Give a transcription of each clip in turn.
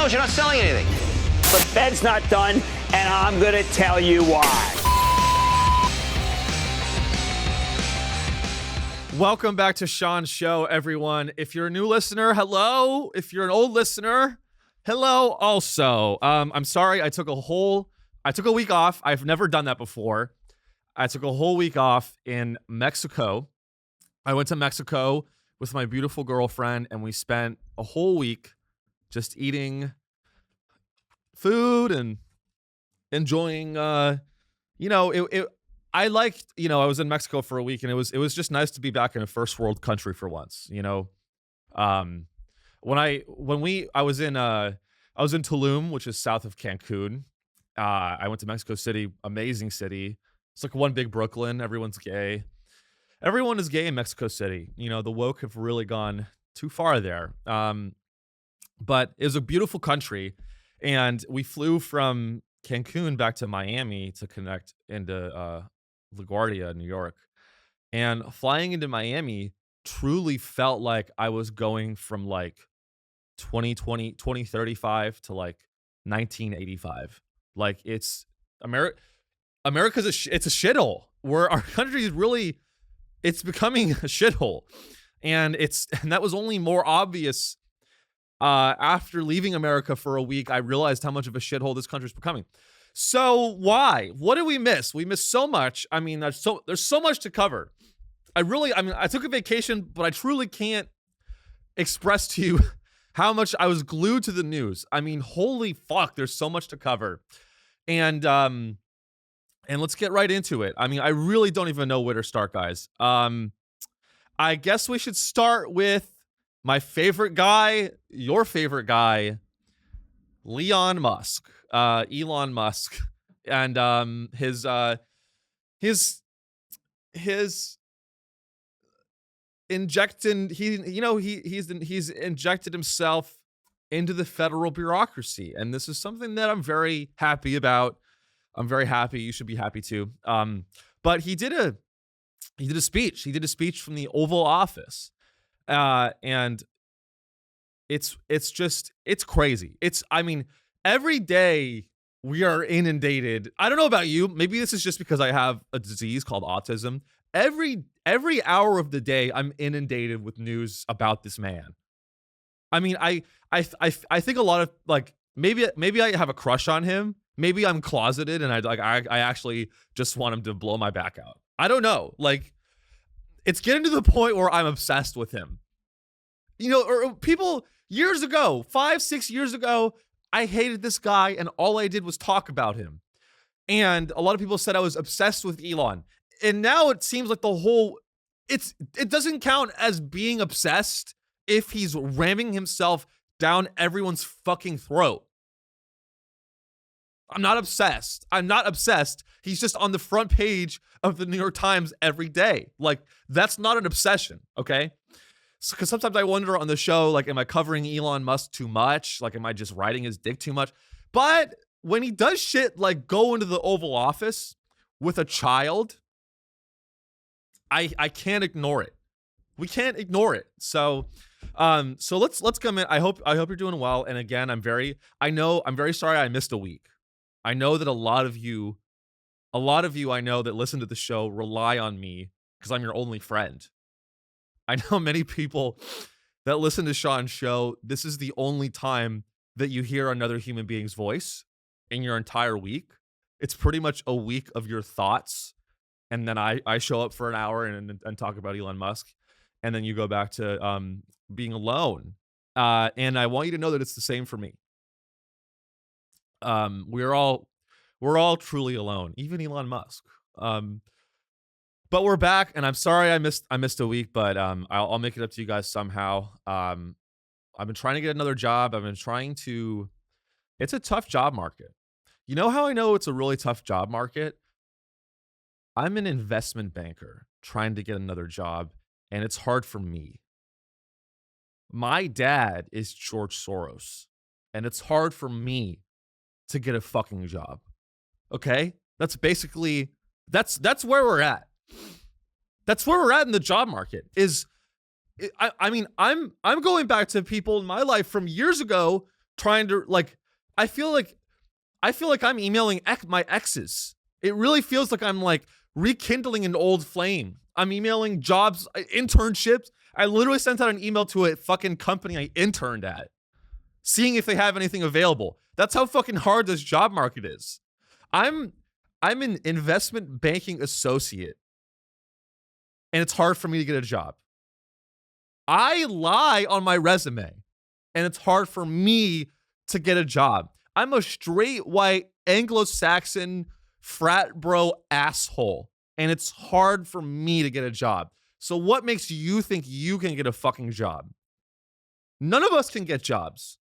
phones, you're not selling anything. The Fed's not done, and I'm going to tell you why. Welcome back to Sean's show, everyone. If you're a new listener, hello. If you're an old listener, hello also. I'm sorry, I took a week off. I've never done that before. I took a whole week off in Mexico. I went to Mexico with my beautiful girlfriend, and we spent a whole week just eating food and enjoying, I liked, I was in Mexico for a week, and it was just nice to be back in a first world country for once, I was in Tulum, which is south of Cancun. I went to Mexico City, amazing city. It's like one big Brooklyn. Everyone's gay. Everyone is gay in Mexico City. The woke have really gone too far there. But it was a beautiful country, and we flew from Cancun back to Miami to connect into LaGuardia, New York. And flying into Miami truly felt like I was going from like 2035 to like 1985. Like it's America's it's a shithole, where our country is really, it's becoming a shithole. And that was only more obvious after leaving America for a week. I realized how much of a shithole this country is becoming. So why? What did we miss? We missed so much. I mean, there's so much to cover. I took a vacation, but I truly can't express to you how much I was glued to the news. I mean, holy fuck, there's so much to cover. And let's get right into it. I mean, I really don't even know where to start, guys. I guess we should start with my favorite guy, your favorite guy, Elon Musk, and his injecting. He's injected himself into the federal bureaucracy, and this is something that I'm very happy about. I'm very happy. You should be happy too. But he did a speech. He did a speech from the Oval Office. And it's crazy. Every day we are inundated. I don't know about you. Maybe this is just because I have a disease called autism. Every hour of the day, I'm inundated with news about this man. I mean, I think a lot of, like, maybe I have a crush on him. Maybe I'm closeted and I actually just want him to blow my back out. I don't know. Like, it's getting to the point where I'm obsessed with him. Or people years ago, 5-6 years ago, I hated this guy and all I did was talk about him. And a lot of people said I was obsessed with Elon. And now it seems like it doesn't count as being obsessed if he's ramming himself down everyone's fucking throat. I'm not obsessed. He's just on the front page of the New York Times every day. Like, that's not an obsession, okay? Because sometimes I wonder on the show, like, am I covering Elon Musk too much? Like, am I just riding his dick too much? But when he does shit like go into the Oval Office with a child, I can't ignore it. We can't ignore it. So let's come in. I hope you're doing well. And again, I'm very sorry I missed a week. I know that a lot of you I know that listen to the show rely on me because I'm your only friend. I know many people that listen to Sean's show, this is the only time that you hear another human being's voice in your entire week. It's pretty much a week of your thoughts. And then I show up for an hour and talk about Elon Musk. And then you go back to being alone. And I want you to know that it's the same for me. We're all truly alone, even Elon Musk. But we're back, and I'm sorry I missed a week, but I'll make it up to you guys somehow. I've been trying to get another job. It's a tough job market. You know how I know it's a really tough job market? I'm an investment banker trying to get another job, and it's hard for me. My dad is George Soros, and it's hard for me to get a fucking job. Okay? That's basically that's where we're at. That's where we're at in the job market. I'm going back to people in my life from years ago trying to like, I feel like I'm emailing my exes. It really feels like I'm like rekindling an old flame. I'm emailing jobs, internships. I literally sent out an email to a fucking company I interned at, seeing if they have anything available. That's how fucking hard this job market is. I'm an investment banking associate, and it's hard for me to get a job. I lie on my resume, and it's hard for me to get a job. I'm a straight white Anglo-Saxon frat bro asshole, and it's hard for me to get a job. So what makes you think you can get a fucking job? None of us can get jobs.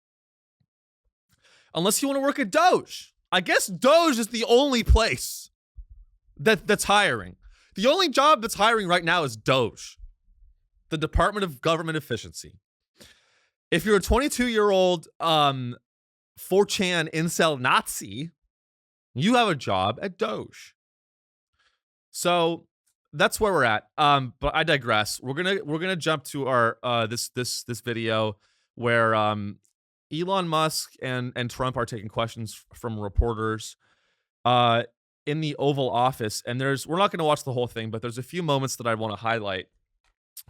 Unless you want to work at Doge. I guess Doge is the only place that's hiring. The only job that's hiring right now is Doge, the Department of Government Efficiency. If you're a 22-year-old 4chan incel Nazi, you have a job at Doge. So that's where we're at. But I digress. We're gonna jump to our this video where Elon Musk and Trump are taking questions from reporters in the Oval Office, and we're not gonna watch the whole thing, but there's a few moments that I want to highlight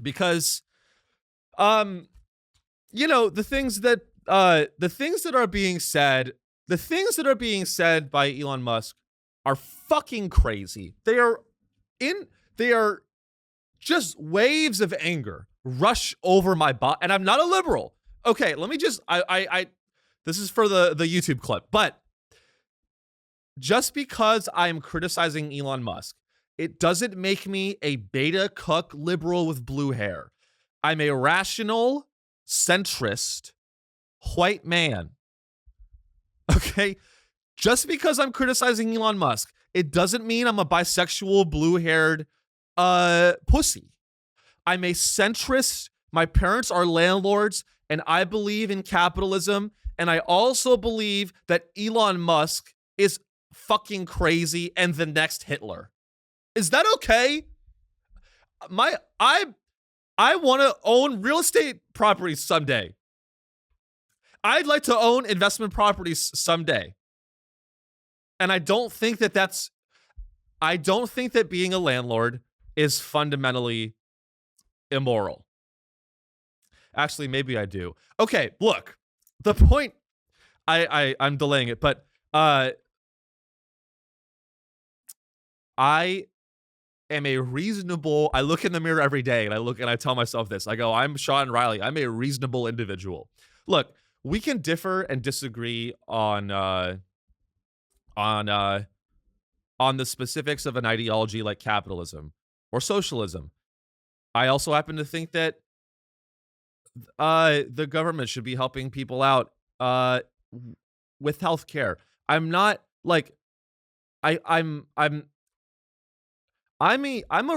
because you know, the things that are being said by Elon Musk are fucking crazy. They are just waves of anger rush over my body, and I'm not a liberal. Okay, let me just this is for the YouTube clip, but just because I'm criticizing Elon Musk, it doesn't make me a beta cuck liberal with blue hair. I'm a rational, centrist, white man. Okay? Just because I'm criticizing Elon Musk, it doesn't mean I'm a bisexual, blue-haired pussy. I'm a centrist. My parents are landlords, and I believe in capitalism, and I also believe that Elon Musk is fucking crazy and the next Hitler. Is that okay? I want to own real estate properties someday. I'd like to own investment properties someday. And I don't think that being a landlord is fundamentally immoral. Actually, maybe I do. Okay, look, the point, I'm delaying it, but I am a reasonable, I look in the mirror every day and I tell myself this. I go, I'm Sean Riley. I'm a reasonable individual. Look, we can differ and disagree on the specifics of an ideology like capitalism or socialism. I also happen to think that the government should be helping people out with healthcare. I'm not like I'm a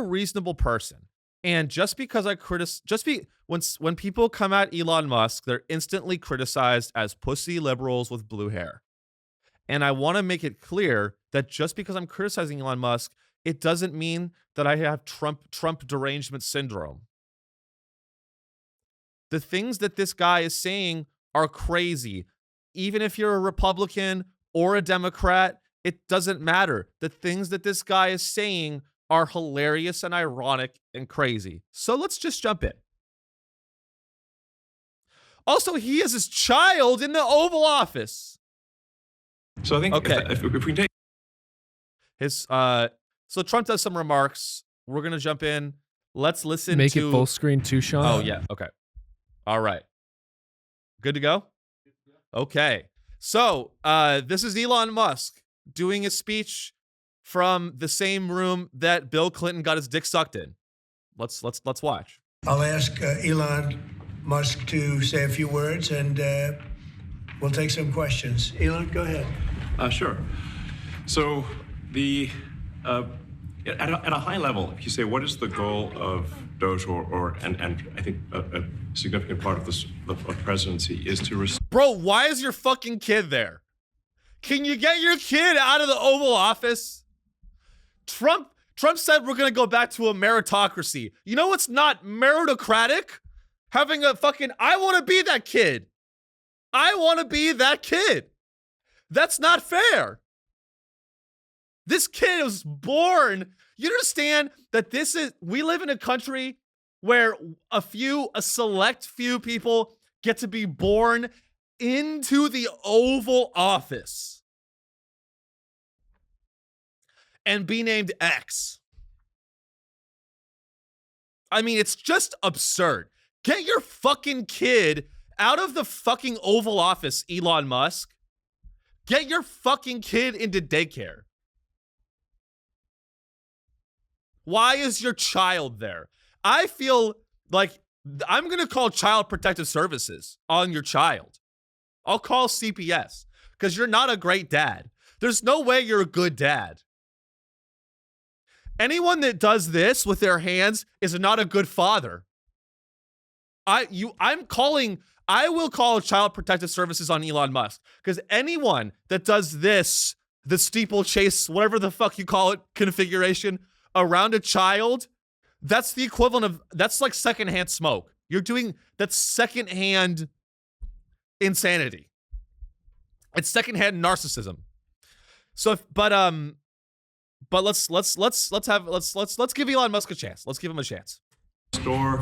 reasonable person, and just because when people come at Elon Musk, they're instantly criticized as pussy liberals with blue hair. And I want to make it clear that just because I'm criticizing Elon Musk, it doesn't mean that I have Trump derangement syndrome. The things that this guy is saying are crazy. Even if you're a Republican or a Democrat, it doesn't matter. The things that this guy is saying are hilarious and ironic and crazy. So let's just jump in. Also, he has his child in the Oval Office. So I think if we can take his so Trump does some remarks. We're gonna jump in. Let's listen Make to it full screen too, Sean. Oh yeah, okay. All right. Good to go? Okay. So this is Elon Musk doing a speech from the same room that Bill Clinton got his dick sucked in. Let's watch. I'll ask Elon Musk to say a few words, and we'll take some questions. Elon, go ahead. Sure. So at a high level, if you say what is the goal of Doge, and I think a significant part of the presidency is to Bro, why is your fucking kid there? Can you get your kid out of the Oval Office? Trump said we're gonna go back to a meritocracy. You know what's not meritocratic? Having a fucking, I want to be that kid. I want to be that kid. That's not fair. This kid was born. You understand that we live in a country where a select few people get to be born into the Oval Office and be named X. I mean, it's just absurd. Get your fucking kid out of the fucking Oval Office, Elon Musk. Get your fucking kid into daycare. Why is your child there? I feel like I'm going to call Child Protective Services on your child. I'll call CPS because you're not a great dad. There's no way you're a good dad. Anyone that does this with their hands is not a good father. I will call Child Protective Services on Elon Musk because anyone that does this, the steeplechase, whatever the fuck you call it, configuration around a child, that's the equivalent that's like secondhand smoke. That's secondhand insanity. It's secondhand narcissism. So, but let's give Elon Musk a chance. Let's give him a chance. Restore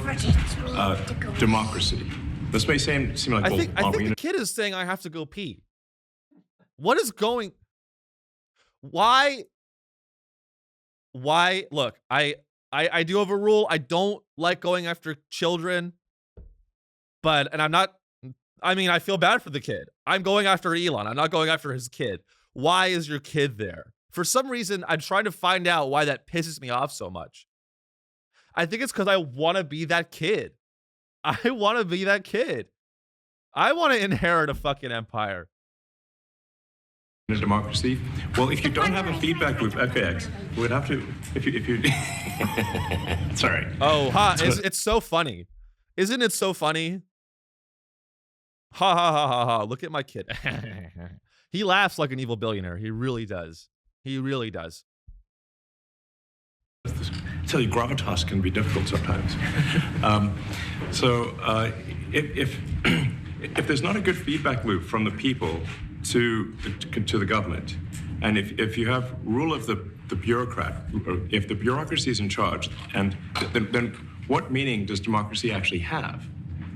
democracy. This may seem like I think the kid is saying I have to go pee. What is going? Why? Look, I do have a rule. I don't like going after children, and I'm not. I mean, I feel bad for the kid. I'm going after Elon. I'm not going after his kid. Why is your kid there? For some reason, I'm trying to find out why that pisses me off so much. I think it's because I want to be that kid. I want to be that kid. I want to inherit a fucking empire. In a democracy? Well, if you don't have a feedback loop, FX, we would have to, if you sorry. Oh, it's so funny. Isn't it so funny? Ha ha ha ha ha. Look at my kid. He laughs like an evil billionaire. He really does. He really does. I tell you, gravitas can be difficult sometimes. If there's not a good feedback loop from the people to the government, and if you have rule of the bureaucrat, if the bureaucracy is in charge, and then what meaning does democracy actually have?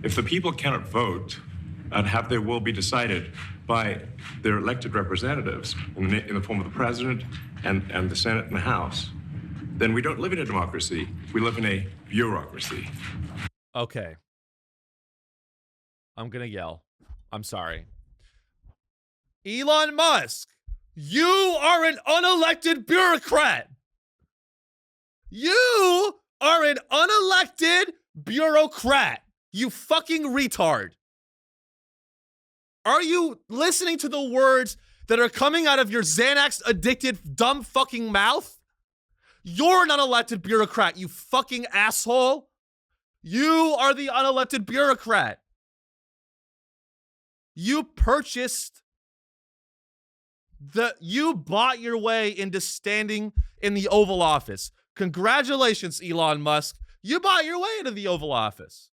If the people cannot vote and have their will be decided by their elected representatives in the form of the president and the Senate and the House, then we don't live in a democracy. We live in a bureaucracy. Okay. I'm going to yell. I'm sorry. Elon Musk, you are an unelected bureaucrat. You are an unelected bureaucrat. You fucking retard. Are you listening to the words that are coming out of your Xanax addicted dumb fucking mouth? You're an unelected bureaucrat, you fucking asshole. You are the unelected bureaucrat. You bought your way into standing in the Oval Office. Congratulations, Elon Musk. You bought your way into the Oval Office.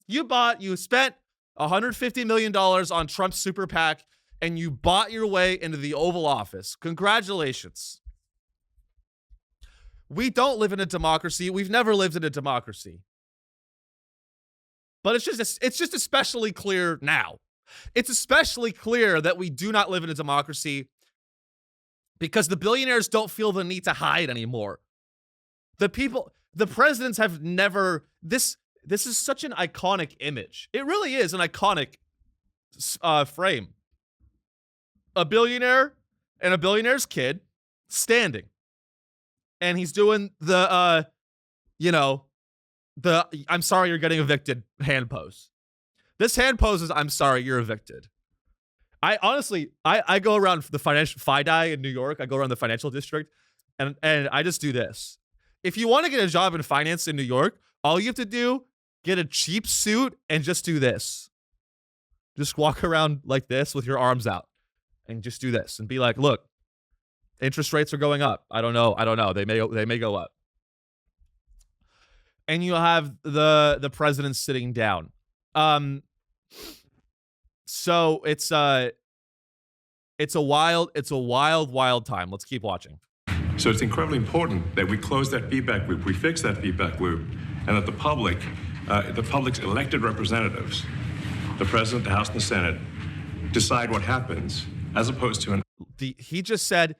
You spent $150 million on Trump's super PAC, and you bought your way into the Oval Office. Congratulations. We don't live in a democracy. We've never lived in a democracy. But it's just especially clear now. It's especially clear that we do not live in a democracy because the billionaires don't feel the need to hide anymore. The presidents have never, this is such an iconic image. It really is an iconic frame. A billionaire and a billionaire's kid standing. And he's doing the I'm sorry you're getting evicted hand pose. This hand pose is I'm sorry you're evicted. I honestly go around the financial FIDI in New York. I go around the financial district and I just do this. If you want to get a job in finance in New York, all you have to do, get a cheap suit and just do this. Just walk around like this with your arms out and just do this and be like, look, interest rates are going up. I don't know. They may go up. And you have the president sitting down. So it's a wild time. Let's keep watching. So it's incredibly important that we close that feedback loop, we fix that feedback loop, and that the public's elected representatives, the president, the House, and the Senate, decide what happens, as opposed to he just said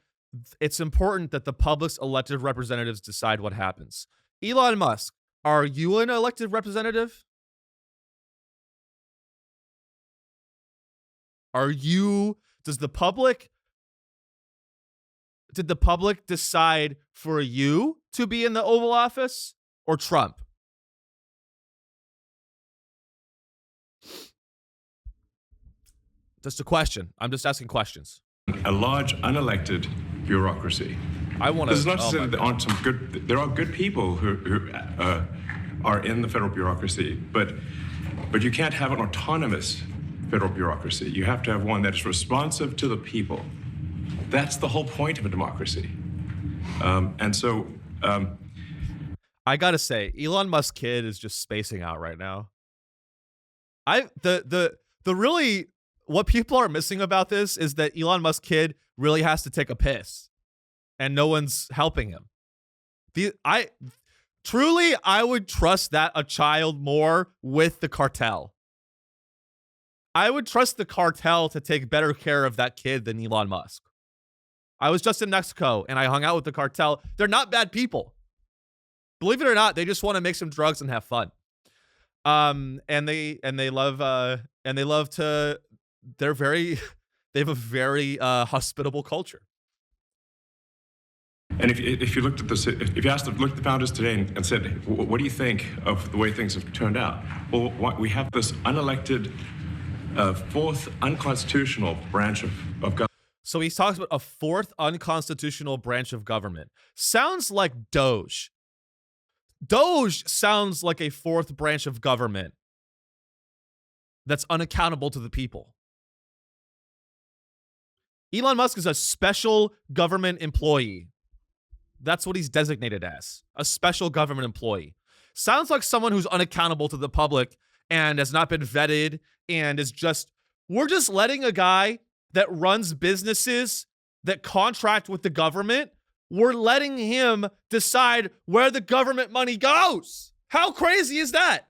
it's important that the public's elected representatives decide what happens. Elon Musk, are you an elected representative? Did the public decide for you to be in the Oval Office or Trump? Just a question. I'm just asking questions. a large unelected bureaucracy. I want to. This is not to say that there aren't some good. There are good people who are in the federal bureaucracy, but you can't have an autonomous federal bureaucracy. You have to have one that is responsive to the people. That's the whole point of a democracy. I gotta say, Elon Musk kid is just spacing out right now. The really what people are missing about this is that Elon Musk kid really has to take a piss, and no one's helping him. I would trust that a child more with the cartel. I would trust the cartel to take better care of that kid than Elon Musk. I was just in Mexico and I hung out with the cartel. They're not bad people. Believe it or not, they just want to make some drugs and have fun. They have a very hospitable culture. And if you looked at this, if you looked at the founders today and said, what do you think of the way things have turned out? Well, we have this unelected, fourth unconstitutional branch of government. So he talks about a fourth unconstitutional branch of government. Sounds like Doge. Doge sounds like a fourth branch of government that's unaccountable to the people. Elon Musk is a special government employee. That's what he's designated as, a special government employee. Sounds like someone who's unaccountable to the public and has not been vetted and is just, we're just letting a guy that runs businesses that contract with the government, we're letting him decide where the government money goes. How crazy is that?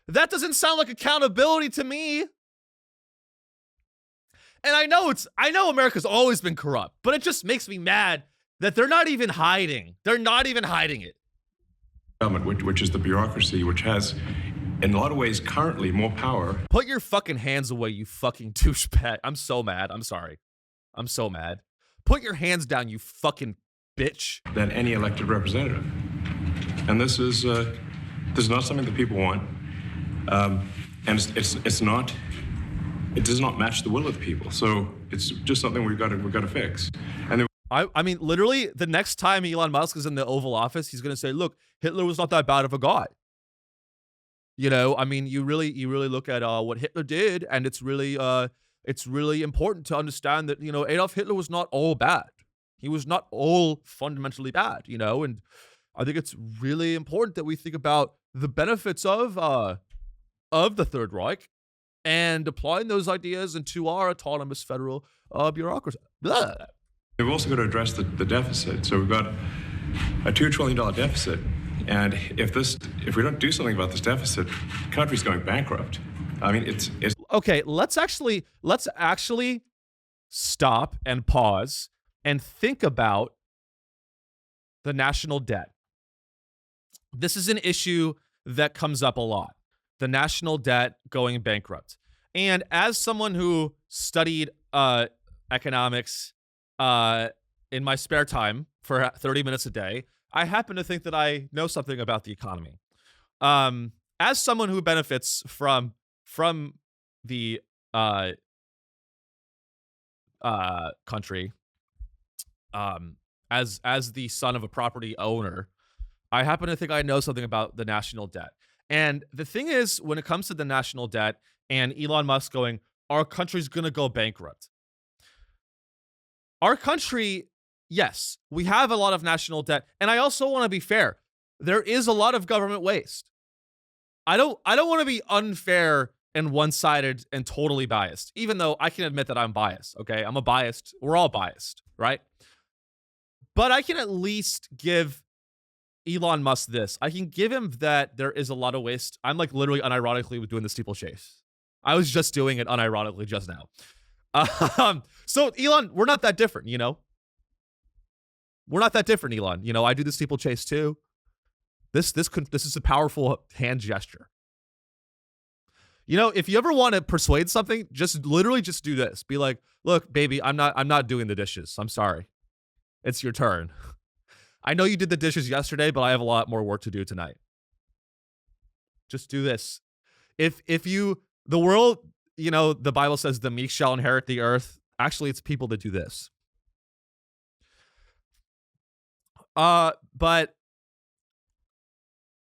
That doesn't sound like accountability to me. And I know America's always been corrupt, but it just makes me mad that they're not even hiding. They're not even hiding it. Government, which is the bureaucracy, which has, in a lot of ways, currently more power. Put your fucking hands away, you fucking douchebag. I'm so mad. I'm sorry. I'm so mad. Put your hands down, you fucking bitch. Than any elected representative. And this is not something that people want. And it's not. It does not match the will of the people. So it's just something we've got to fix. And I mean, literally, the next time Elon Musk is in the Oval Office, he's going to say, look, Hitler was not that bad of a guy. You know, I mean, you really look at what Hitler did, and it's really important to understand that, you know, Adolf Hitler was not all bad. He was not all fundamentally bad, you know, and I think it's really important that we think about the benefits of the Third Reich and applying those ideas into our autonomous federal bureaucracy. Blah. We've also got to address the deficit. So we've got a $2 trillion deficit. And if we don't do something about this deficit, the country's going bankrupt. I mean, it's okay. Let's actually stop and pause and think about the national debt. This is an issue that comes up a lot. The national debt going bankrupt. And as someone who studied economics in my spare time for 30 minutes a day, I happen to think that I know something about the economy. As someone who benefits from the country, as the son of a property owner, I happen to think I know something about the national debt. And the thing is, when it comes to the national debt and Elon Musk going, our country's going to go bankrupt. Our country, yes, we have a lot of national debt. And I also want to be fair. There is a lot of government waste. I don't want to be unfair and one-sided and totally biased, even though I can admit that I'm biased. Okay, I'm a biased. We're all biased, right? But I can at least give Elon Musk this. I can give him that there is a lot of waste. I'm like literally unironically doing the steeplechase. I was just doing it unironically just now. So Elon, we're not that different, you know? We're not that different, Elon. You know, I do the steeplechase too. This is a powerful hand gesture. You know, if you ever want to persuade something, just literally just do this. Be like, look, baby, I'm not doing the dishes. I'm sorry. It's your turn. I know you did the dishes yesterday, but I have a lot more work to do tonight. Just do this. The world, you know, the Bible says the meek shall inherit the earth. Actually, it's people that do this. But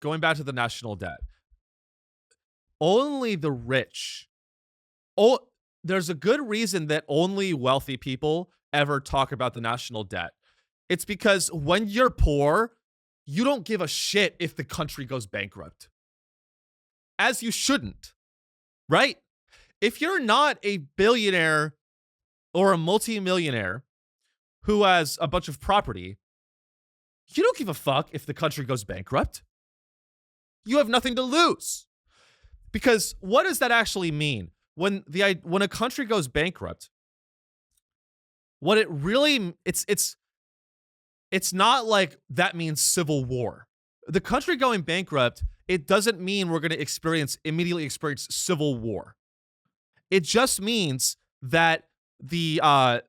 going back to the national debt, only the rich. There's a good reason that only wealthy people ever talk about the national debt. It's because when you're poor, you don't give a shit if the country goes bankrupt. As you shouldn't, right? If you're not a billionaire or a multimillionaire who has a bunch of property, you don't give a fuck if the country goes bankrupt. You have nothing to lose. Because what does that actually mean? When a country goes bankrupt, what it really it's not like that means civil war. The country going bankrupt, it doesn't mean we're going to immediately experience civil war. It just means that that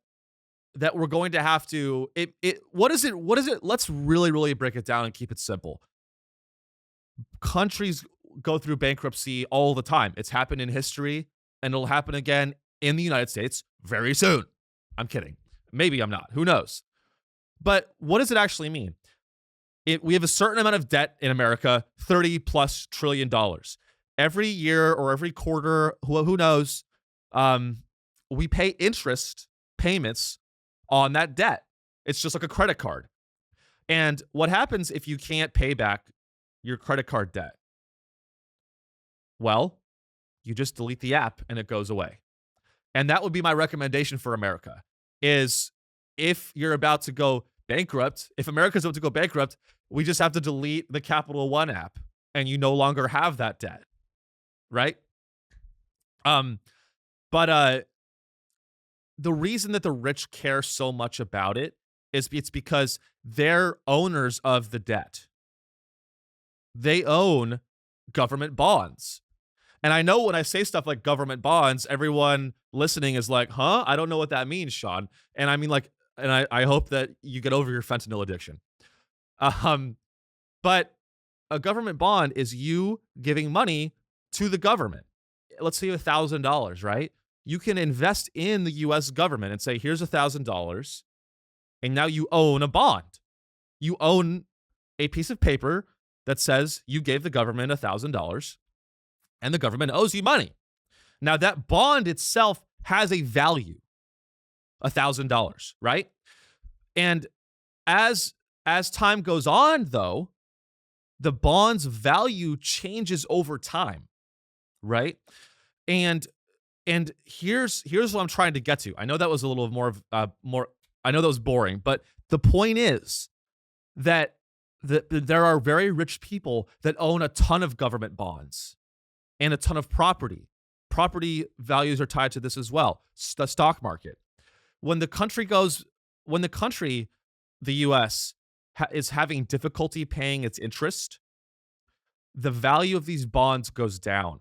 we're going to have to what is it? Let's really break it down and keep it simple. Countries go through bankruptcy all the time. It's happened in history, and it'll happen again in the United States very soon. I'm kidding. Maybe I'm not. Who knows? But what does it actually mean? We have a certain amount of debt in America, $30+ trillion. Every year or every quarter, who knows, we pay interest payments on that debt. It's just like a credit card. And what happens if you can't pay back your credit card debt? Well, you just delete the app and it goes away. And that would be my recommendation for America is if you're about to go bankrupt, if America's about to go bankrupt, we just have to delete the Capital One app and you no longer have that debt, right? But the reason that the rich care so much about it is it's because they're owners of the debt. They own government bonds. And I know when I say stuff like government bonds, everyone listening is like, huh? I don't know what that means, Sean. And I mean, like, and I hope that you get over your fentanyl addiction. But a government bond is you giving money to the government. Let's say $1,000, right? You can invest in the U.S. government and say, here's $1,000. And now you own a bond. You own a piece of paper that says you gave the government $1,000 and the government owes you money. Now that bond itself has a value, $1,000, right? And as time goes on, though, the bond's value changes over time, right? And here's what I'm trying to get to. I know that was a little more I know that was boring, but the point is that there are very rich people that own a ton of government bonds and a ton of property. Property values are tied to this as well. The stock market. When the U.S. is having difficulty paying its interest, the value of these bonds goes down.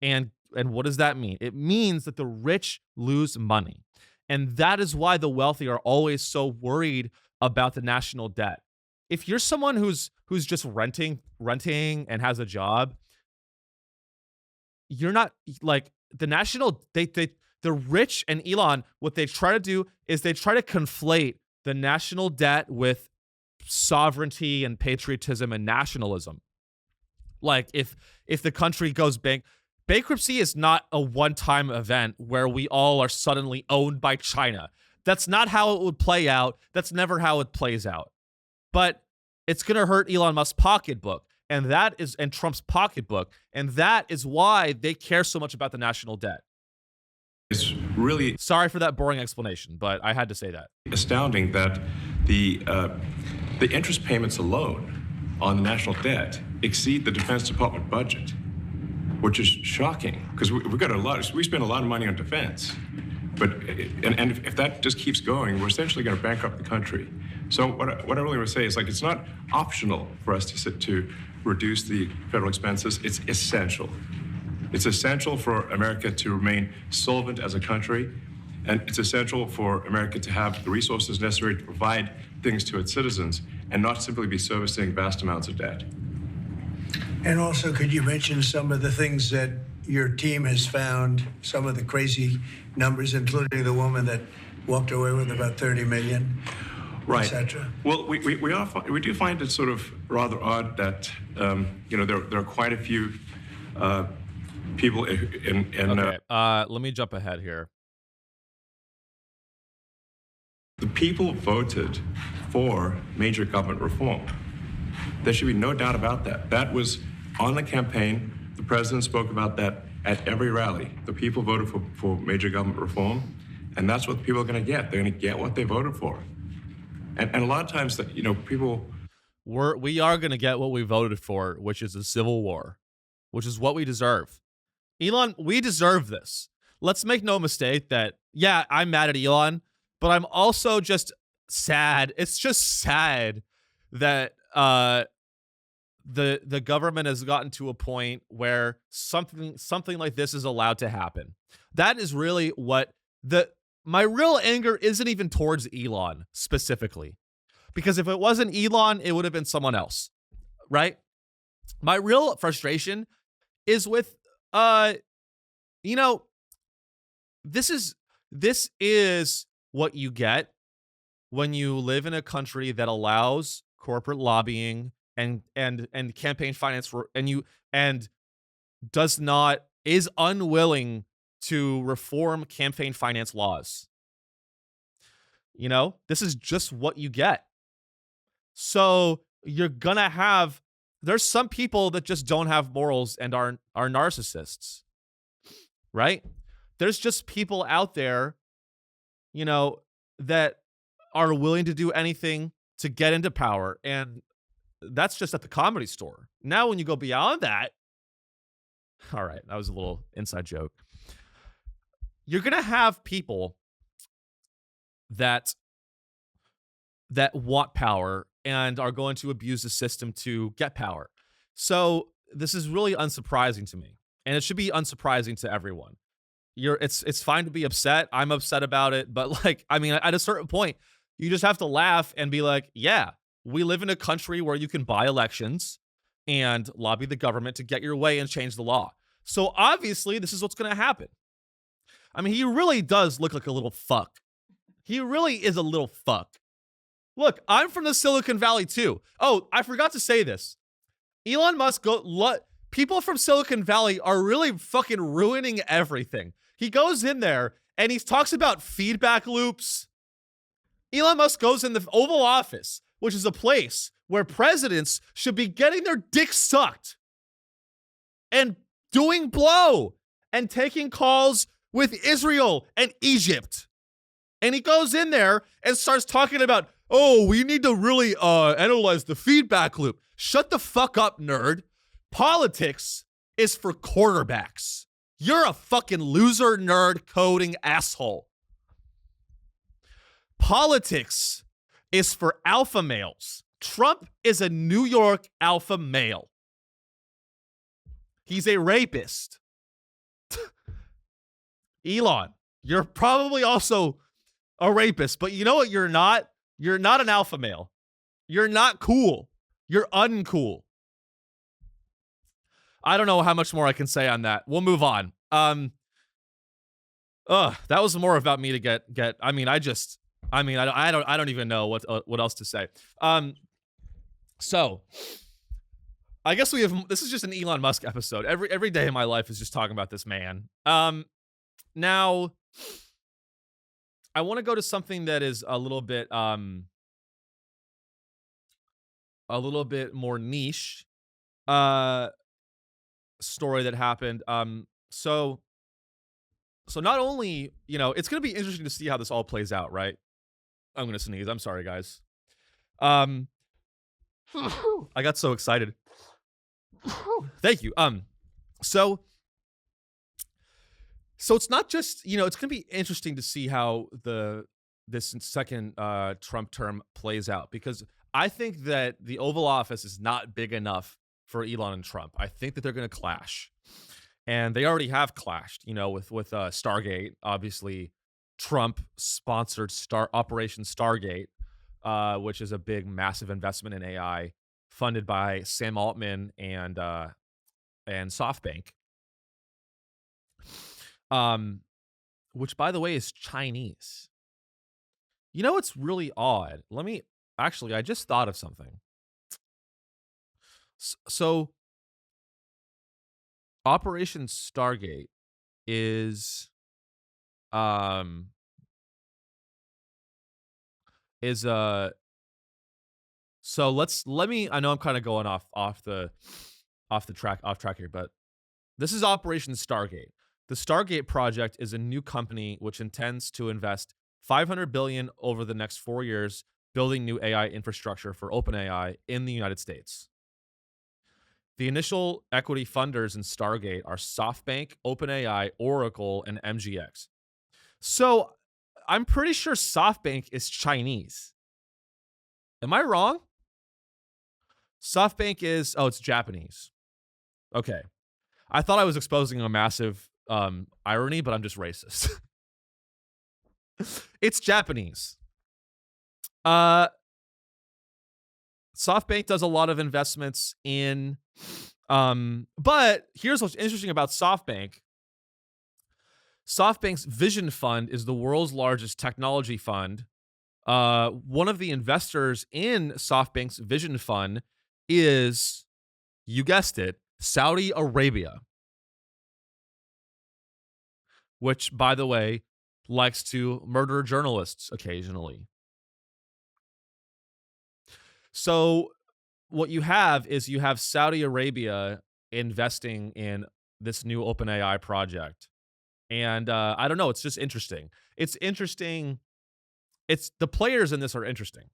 And what does that mean? It means that the rich lose money. And that is why the wealthy are always so worried about the national debt. If you're someone who's just renting and has a job, you're not like the national the rich and Elon, what they try to do is they try to conflate the national debt with sovereignty and patriotism and nationalism. Like if the country goes bankruptcy is not a one-time event where we all are suddenly owned by China. That's not how it would play out. That's never how it plays out. But it's going to hurt Elon Musk's pocketbook. And that is in Trump's pocketbook. And that is why they care so much about the national debt. It's really Sorry for that boring explanation, but I had to say that. astounding that the interest payments alone on the national debt exceed the Defense Department budget, which is shocking because we spend a lot of money on defense. But if that just keeps going, we're essentially going to bankrupt the country. So what I really want to say is, like, it's not optional for us to reduce the federal expenses. It's essential. It's essential for America to remain solvent as a country, and it's essential for America to have the resources necessary to provide things to its citizens and not simply be servicing vast amounts of debt. And also, could you mention some of the things that your team has found, some of the crazy numbers, including the woman that walked away with about 30 million, right, etc.? Well, we do find it sort of rather odd that there are quite a few people in Okay, let me jump ahead here. the people voted for major government reform. There should be no doubt about that. That was on the campaign. The president spoke about that at every rally. The people voted for major government reform, and that's what the people are going to get. They're going to get what they voted for. And a lot of times that, people... We are going to get what we voted for, which is a civil war, which is what we deserve. Elon, we deserve this. Let's make no mistake that, yeah, I'm mad at Elon, but I'm also just sad. It's just sad that the government has gotten to a point where something like this is allowed to happen. That is really what my real anger isn't even towards Elon specifically. Because if it wasn't Elon, it would have been someone else, right? My real frustration is with, this is what you get when you live in a country that allows corporate lobbying and campaign finance is unwilling to reform campaign finance laws. This is just what you get. So you're gonna there's some people that just don't have morals and are narcissists, right? There's just people out there, that are willing to do anything to get into power. And that's just at the Comedy Store. Now, when you go beyond that, all right, that was a little inside joke. You're gonna have people that want power and are going to abuse the system to get power. So this is really unsurprising to me, and it should be unsurprising to everyone. It's fine to be upset. I'm upset about it, but at a certain point, you just have to laugh and be like, yeah, we live in a country where you can buy elections and lobby the government to get your way and change the law. So obviously, this is what's going to happen. He really does look like a little fuck. He really is a little fuck. Look, I'm from the Silicon Valley too. Oh, I forgot to say this. Elon Musk, people from Silicon Valley are really fucking ruining everything. He goes in there and he talks about feedback loops. Elon Musk goes in the Oval Office, which is a place where presidents should be getting their dicks sucked and doing blow and taking calls with Israel and Egypt. And he goes in there and starts talking about, oh, we need to really analyze the feedback loop. Shut the fuck up, nerd. Politics is for quarterbacks. You're a fucking loser, nerd, coding asshole. Politics is for alpha males. Trump is a New York alpha male. He's a rapist. Elon, you're probably also a rapist, but you know what you're not? You're not an alpha male. You're not cool. You're uncool. I don't know how much more I can say on that. We'll move on. That was more about me to get. I don't even know what else to say. So I guess this is just an Elon Musk episode. Every day of my life is just talking about this man. Now I want to go to something that is a little bit more niche, story that happened. So not only, it's going to be interesting to see how this all plays out, right? I'm going to sneeze. I'm sorry, guys. I got so excited. Thank you. So it's not just, it's going to be interesting to see how this second Trump term plays out, because I think that the Oval Office is not big enough for Elon and Trump. I think that they're going to clash, and they already have clashed. With Stargate. Obviously, Trump sponsored Operation Stargate, which is a big, massive investment in AI, funded by Sam Altman and SoftBank. Which, by the way, is Chinese. It's really odd. I just thought of something. So Operation Stargate is so let me, I know I'm kind of going off track here, but this is Operation Stargate. The Stargate project is a new company which intends to invest $500 billion over the next 4 years building new AI infrastructure for OpenAI in the United States. The initial equity funders in Stargate are SoftBank, OpenAI, Oracle, and MGX. So I'm pretty sure SoftBank is Chinese. Am I wrong? SoftBank is, it's Japanese. Okay. I thought I was exposing a massive irony, but I'm just racist. It's Japanese. SoftBank does a lot of investments in, but here's what's interesting about SoftBank. SoftBank's Vision Fund is the world's largest technology fund. One of the investors in SoftBank's Vision Fund is, you guessed it, Saudi Arabia, which, by the way, likes to murder journalists occasionally. So what you have is Saudi Arabia investing in this new OpenAI project. And I don't know, it's just interesting. It's interesting. The players in this are interesting.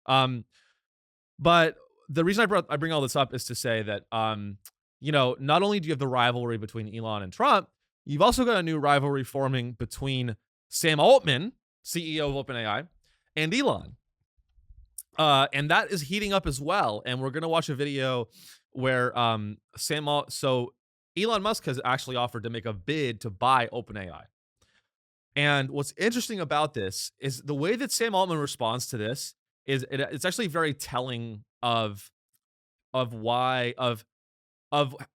But the reason I bring all this up is to say that, not only do you have the rivalry between Elon and Trump, you've also got a new rivalry forming between Sam Altman, CEO of OpenAI, and Elon. And that is heating up as well. And we're going to watch a video where Elon Musk has actually offered to make a bid to buy OpenAI. And what's interesting about this is the way that Sam Altman responds to this is it's actually very telling of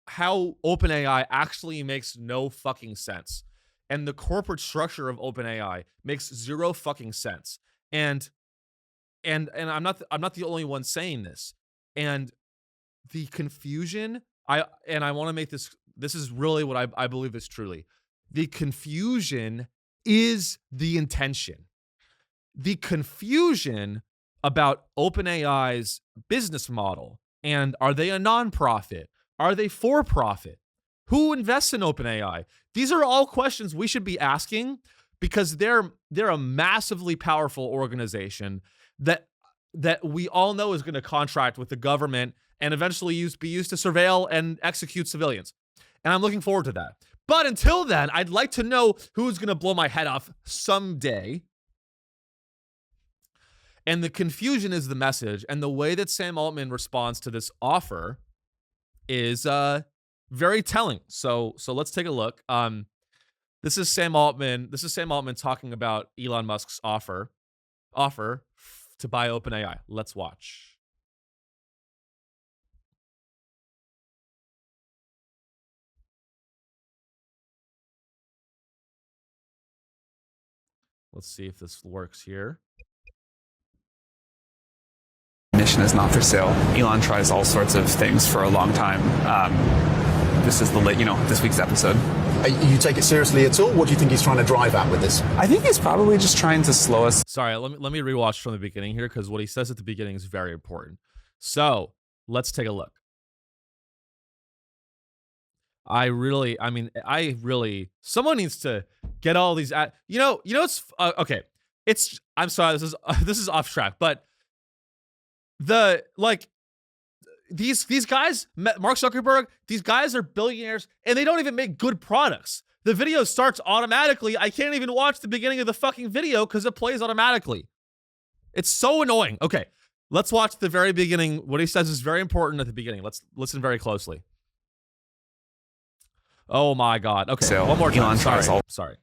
how OpenAI actually makes no fucking sense. And the corporate structure of OpenAI makes zero fucking sense. And I'm not the only one saying this. And the confusion, I want to make this is really what I believe is truly. The confusion is the intention. The confusion about OpenAI's business model, and are they a nonprofit? Are they for profit? Who invests in OpenAI? These are all questions we should be asking, because they're a massively powerful organization that we all know is going to contract with the government and eventually be used to surveil and execute civilians. And I'm looking forward to that. But until then, I'd like to know who's going to blow my head off someday. And the confusion is the message. And the way that Sam Altman responds to this offer is very telling. So let's take a look. This is Sam Altman. This is Sam Altman talking about Elon Musk's offer to buy OpenAI. Let's watch. Let's see if this works here. Mission is not for sale. Elon tries all sorts of things for a long time. This is this week's episode. You take it seriously at all? What do you think he's trying to drive at with this? I think he's probably just trying to slow us. Sorry, let me rewatch from the beginning here, because what he says at the beginning is very important. So let's take a look. I mean, someone needs to get all these, it's, okay. I'm sorry, this is off track, but these guys, Mark Zuckerberg, these guys are billionaires and they don't even make good products. The video starts automatically. I can't even watch the beginning of the fucking video because it plays automatically. It's so annoying. Okay, let's watch the very beginning. What he says is very important at the beginning. Let's listen very closely. Oh my God. Okay, So, one more time. Elon Sorry.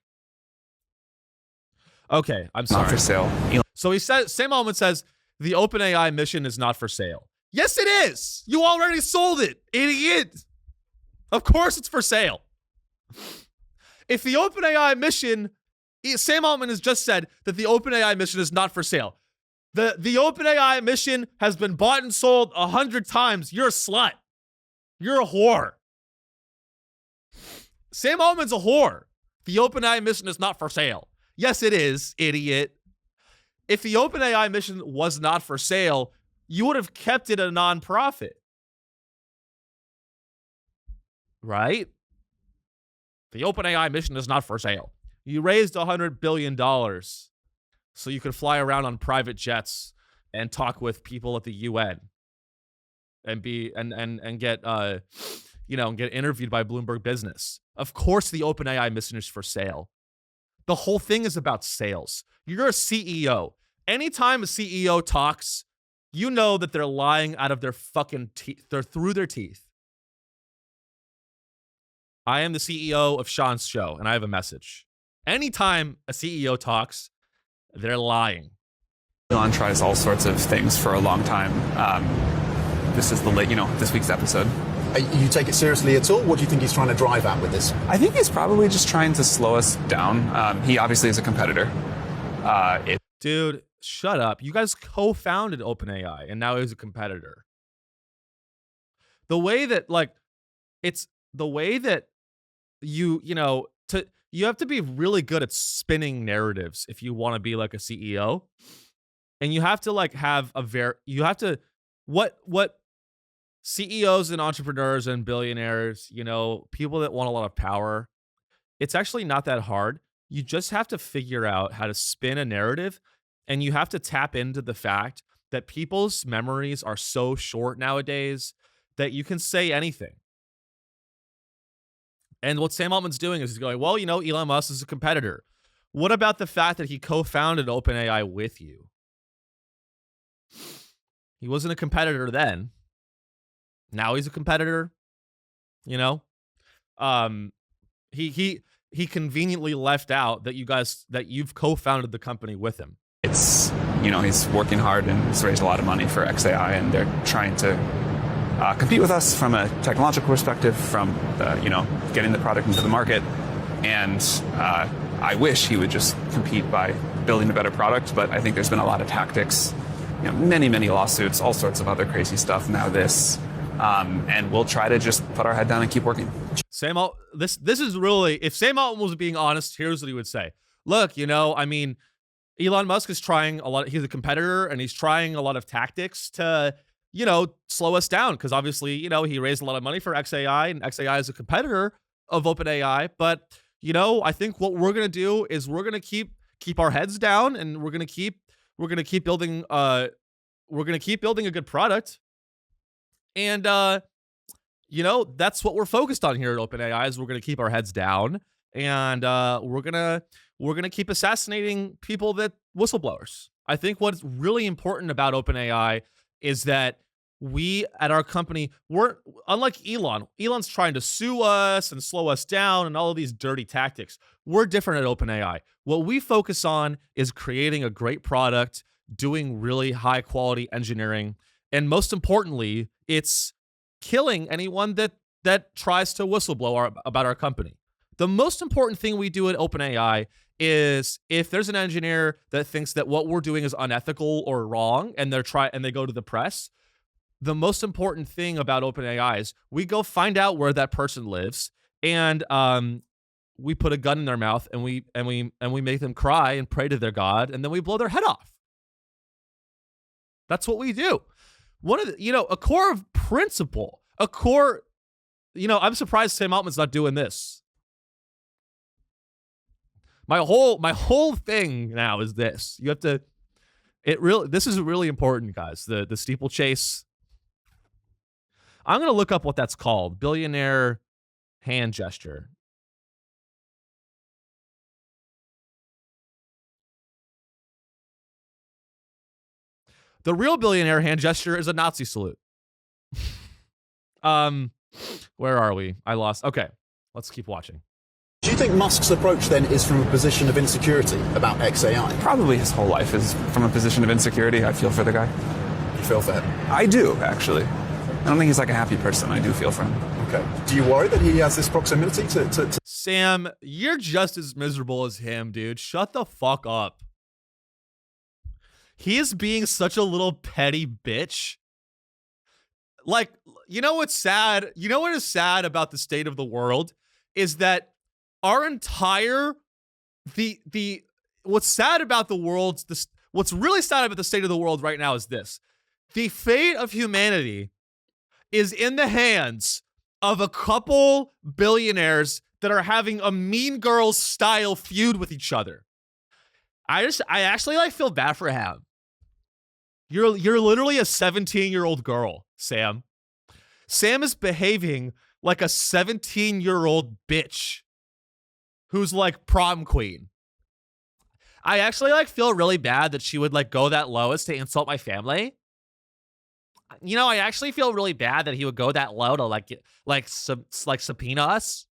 Okay, I'm sorry. Not for sale. So he says, Sam Altman says, the OpenAI mission is not for sale. Yes, it is. You already sold it, idiot. Of course it's for sale. If the OpenAI mission, Sam Altman has just said that the OpenAI mission is not for sale. The OpenAI mission has been bought and sold 100 times. You're a slut. You're a whore. Sam Altman's a whore. The OpenAI mission is not for sale. Yes, it is, idiot. If the OpenAI mission was not for sale, you would have kept it a nonprofit. Right? The OpenAI mission is not for sale. You raised $100 billion so you could fly around on private jets and talk with people at the UN and get get interviewed by Bloomberg Business. Of course the OpenAI mission is for sale. The whole thing is about sales. You're a CEO. Anytime a CEO talks, you know that they're lying out of their fucking teeth. They're through their teeth. I am the CEO of Sean's show, and I have a message. Anytime a CEO talks, they're lying. Elon tries all sorts of things for a long time. This is this week's episode. You take it seriously at all? What do you think he's trying to drive at with this? I think he's probably just trying to slow us down. He obviously is a competitor. Dude, shut up. You guys co-founded OpenAI, and now he's a competitor. The way that, you have to be really good at spinning narratives if you want to be like a CEO. And you have to what CEOs and entrepreneurs and billionaires, people that want a lot of power, it's actually not that hard. You just have to figure out how to spin a narrative, and you have to tap into the fact that people's memories are so short nowadays that you can say anything. And what Sam Altman's doing is he's going, well, Elon Musk is a competitor. What about the fact that he co-founded OpenAI with you? He wasn't a competitor then. Now he's a competitor. He conveniently left out that you've co-founded the company with him. It's, he's working hard and he's raised a lot of money for XAI, and they're trying to compete with us from a technological perspective, from getting the product into the market. And I wish he would just compete by building a better product, but I think there's been a lot of tactics, many lawsuits, all sorts of other crazy stuff. Now this, and we'll try to just put our head down and keep working. This is really, if Sam Altman was being honest, here's what he would say. Look, Elon Musk is trying a lot. He's a competitor, and he's trying a lot of tactics to, slow us down. Because obviously, he raised a lot of money for XAI, and XAI is a competitor of OpenAI. But, I think what we're gonna do is we're gonna keep our heads down, and we're gonna keep building a good product. And that's what we're focused on here at OpenAI. Is we're gonna keep our heads down, and we're gonna keep assassinating people that whistleblowers. I think what's really important about OpenAI is that we at our company, we're unlike Elon. Elon's trying to sue us and slow us down and all of these dirty tactics. We're different at OpenAI. What we focus on is creating a great product, doing really high quality engineering, and most importantly, it's killing anyone that tries to whistleblow about our company. The most important thing we do at OpenAI is if there's an engineer that thinks that what we're doing is unethical or wrong, and they go to the press, the most important thing about OpenAI is we go find out where that person lives, and we put a gun in their mouth, and we make them cry and pray to their God, and then we blow their head off. That's what we do. One of the, a core principle, a core I'm surprised Sam Altman's not doing this. My whole thing now is this. You have to. This is really important, guys. The steeplechase. I'm gonna look up what that's called. Billionaire hand gesture. The real billionaire hand gesture is a Nazi salute. Where are we? I lost. Okay, let's keep watching. Do you think Musk's approach then is from a position of insecurity about XAI? Probably his whole life is from a position of insecurity. I feel for the guy. You feel for him? I do, actually. I don't think he's like a happy person. I do feel for him. Okay. Do you worry that he has this proximity to... Sam, you're just as miserable as him, dude. Shut the fuck up. He is being such a little petty bitch. Like, you know what's sad? You know what is sad about the state of the world is that our entire what's sad about the world, what's really sad about the state of the world right now is this. The fate of humanity is in the hands of a couple billionaires that are having a Mean Girls style feud with each other. I actually like feel bad for him. You're literally a 17-year-old girl, Sam. Sam is behaving like a 17-year-old bitch who's like prom queen. I actually like feel really bad that she would like go that low as to insult my family. I actually feel really bad that he would go that low to like subpoena us.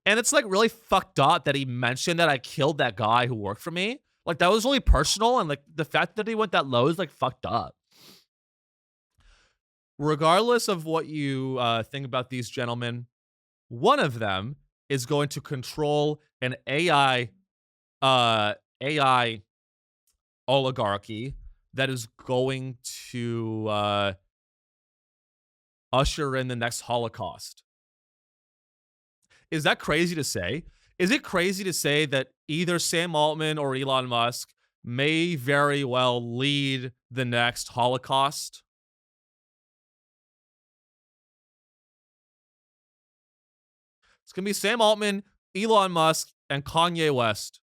And it's like really fucked up that he mentioned that I killed that guy who worked for me. Like that was really personal, and like the fact that he went that low is like fucked up. Regardless of what you think about these gentlemen, one of them is going to control an AI oligarchy that is going to usher in the next Holocaust. Is that crazy to say? Is it crazy to say that either Sam Altman or Elon Musk may very well lead the next Holocaust? It's going to be Sam Altman, Elon Musk, and Kanye West.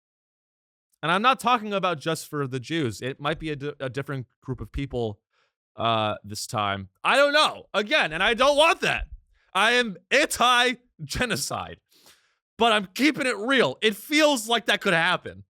And I'm not talking about just for the Jews. It might be a different group of people this time. I don't know. Again, and I don't want that. I am anti-genocide. But I'm keeping it real. It feels like that could happen.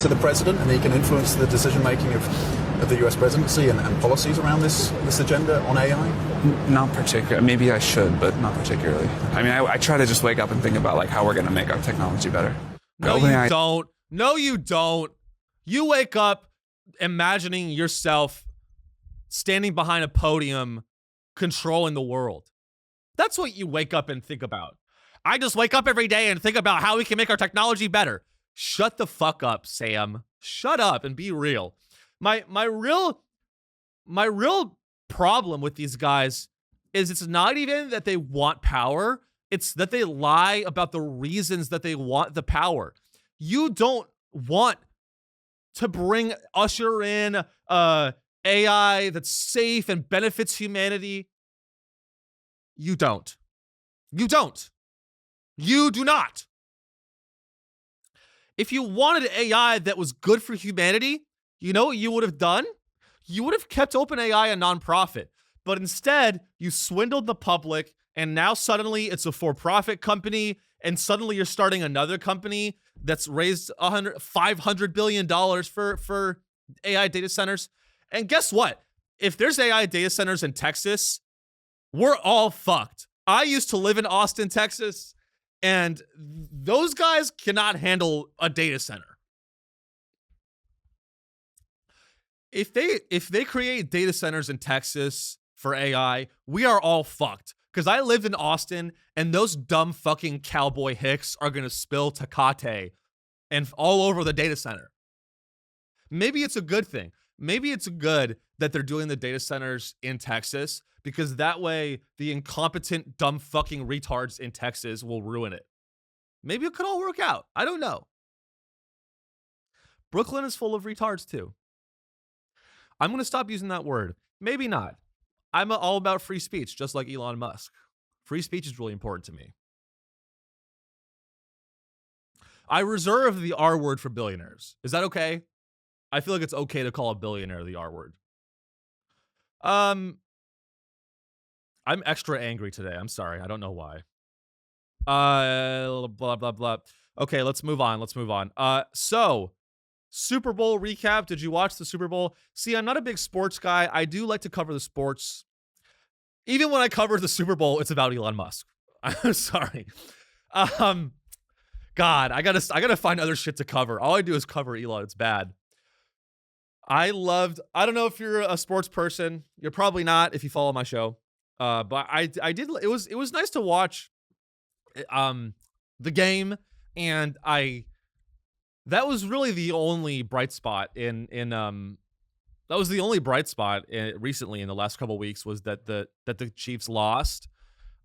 To the president, and he can influence the decision-making of the US presidency and policies around this agenda on AI? Not particularly. Maybe I should, but not particularly. I mean, I try to just wake up and think about like how we're going to make our technology better. No, you don't. No, you don't. You wake up imagining yourself standing behind a podium controlling the world. That's what you wake up and think about. I just wake up every day and think about how we can make our technology better. Shut the fuck up, Sam. Shut up and be real. My real problem with these guys is it's not even that they want power. It's that they lie about the reasons that they want the power. You don't want to usher in AI that's safe and benefits humanity. You don't. You don't. You do not. If you wanted AI that was good for humanity, you know what you would have done? You would have kept OpenAI a nonprofit. But instead, you swindled the public, and now suddenly it's a for-profit company, and suddenly you're starting another company that's raised $500 billion for AI data centers. And guess what? If there's AI data centers in Texas, we're all fucked. I used to live in Austin, Texas, and those guys cannot handle a data center. If they create data centers in Texas for AI, we are all fucked. Because I lived in Austin, and those dumb fucking cowboy hicks are going to spill Tecate and all over the data center. Maybe it's a good thing. Maybe it's good that they're doing the data centers in Texas, because that way the incompetent, dumb fucking retards in Texas will ruin it. Maybe it could all work out. I don't know. Brooklyn is full of retards too. I'm going to stop using that word. Maybe not. I'm all about free speech, just like Elon Musk. Free speech is really important to me. I reserve the R word for billionaires. Is that okay? I feel like it's okay to call a billionaire the R word. I'm extra angry today. I'm sorry. I don't know why. Blah, blah, blah. Okay, let's move on. So, Super Bowl recap. Did you watch the Super Bowl? See, I'm not a big sports guy. I do like to cover the sports. Even when I cover the Super Bowl, it's about Elon Musk. I'm sorry. God, I gotta find other shit to cover. All I do is cover Elon. It's bad. I don't know if you're a sports person. You're probably not if you follow my show. But I did. It was nice to watch the game, and that was really the only bright spot recently in the last couple of weeks was that the Chiefs lost.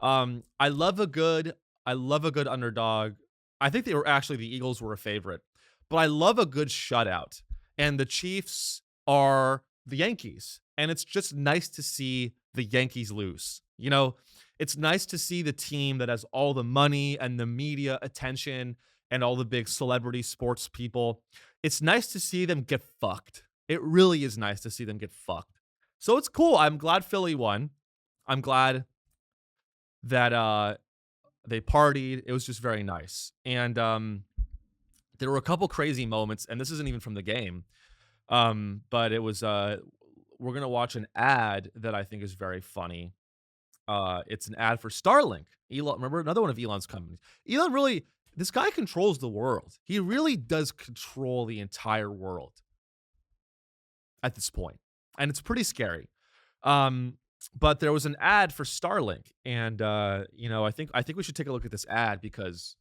I love a good underdog. I think the Eagles were a favorite, but I love a good shutout, and the Chiefs are the Yankees, and it's just nice to see the Yankees lose. You know, it's nice to see the team that has all the money and the media attention and all the big celebrity sports people. It's nice to see them get fucked. It really is nice to see them get fucked. So it's cool. I'm glad Philly won. I'm glad that they partied. It was just very nice. And there were a couple crazy moments, and this isn't even from the game. But it was we're going to watch an ad that I think is very funny. It's an ad for Starlink. Elon, remember another one of Elon's companies. This guy controls the world. He really does control the entire world at this point. And it's pretty scary. But there was an ad for Starlink, and I think we should take a look at this ad because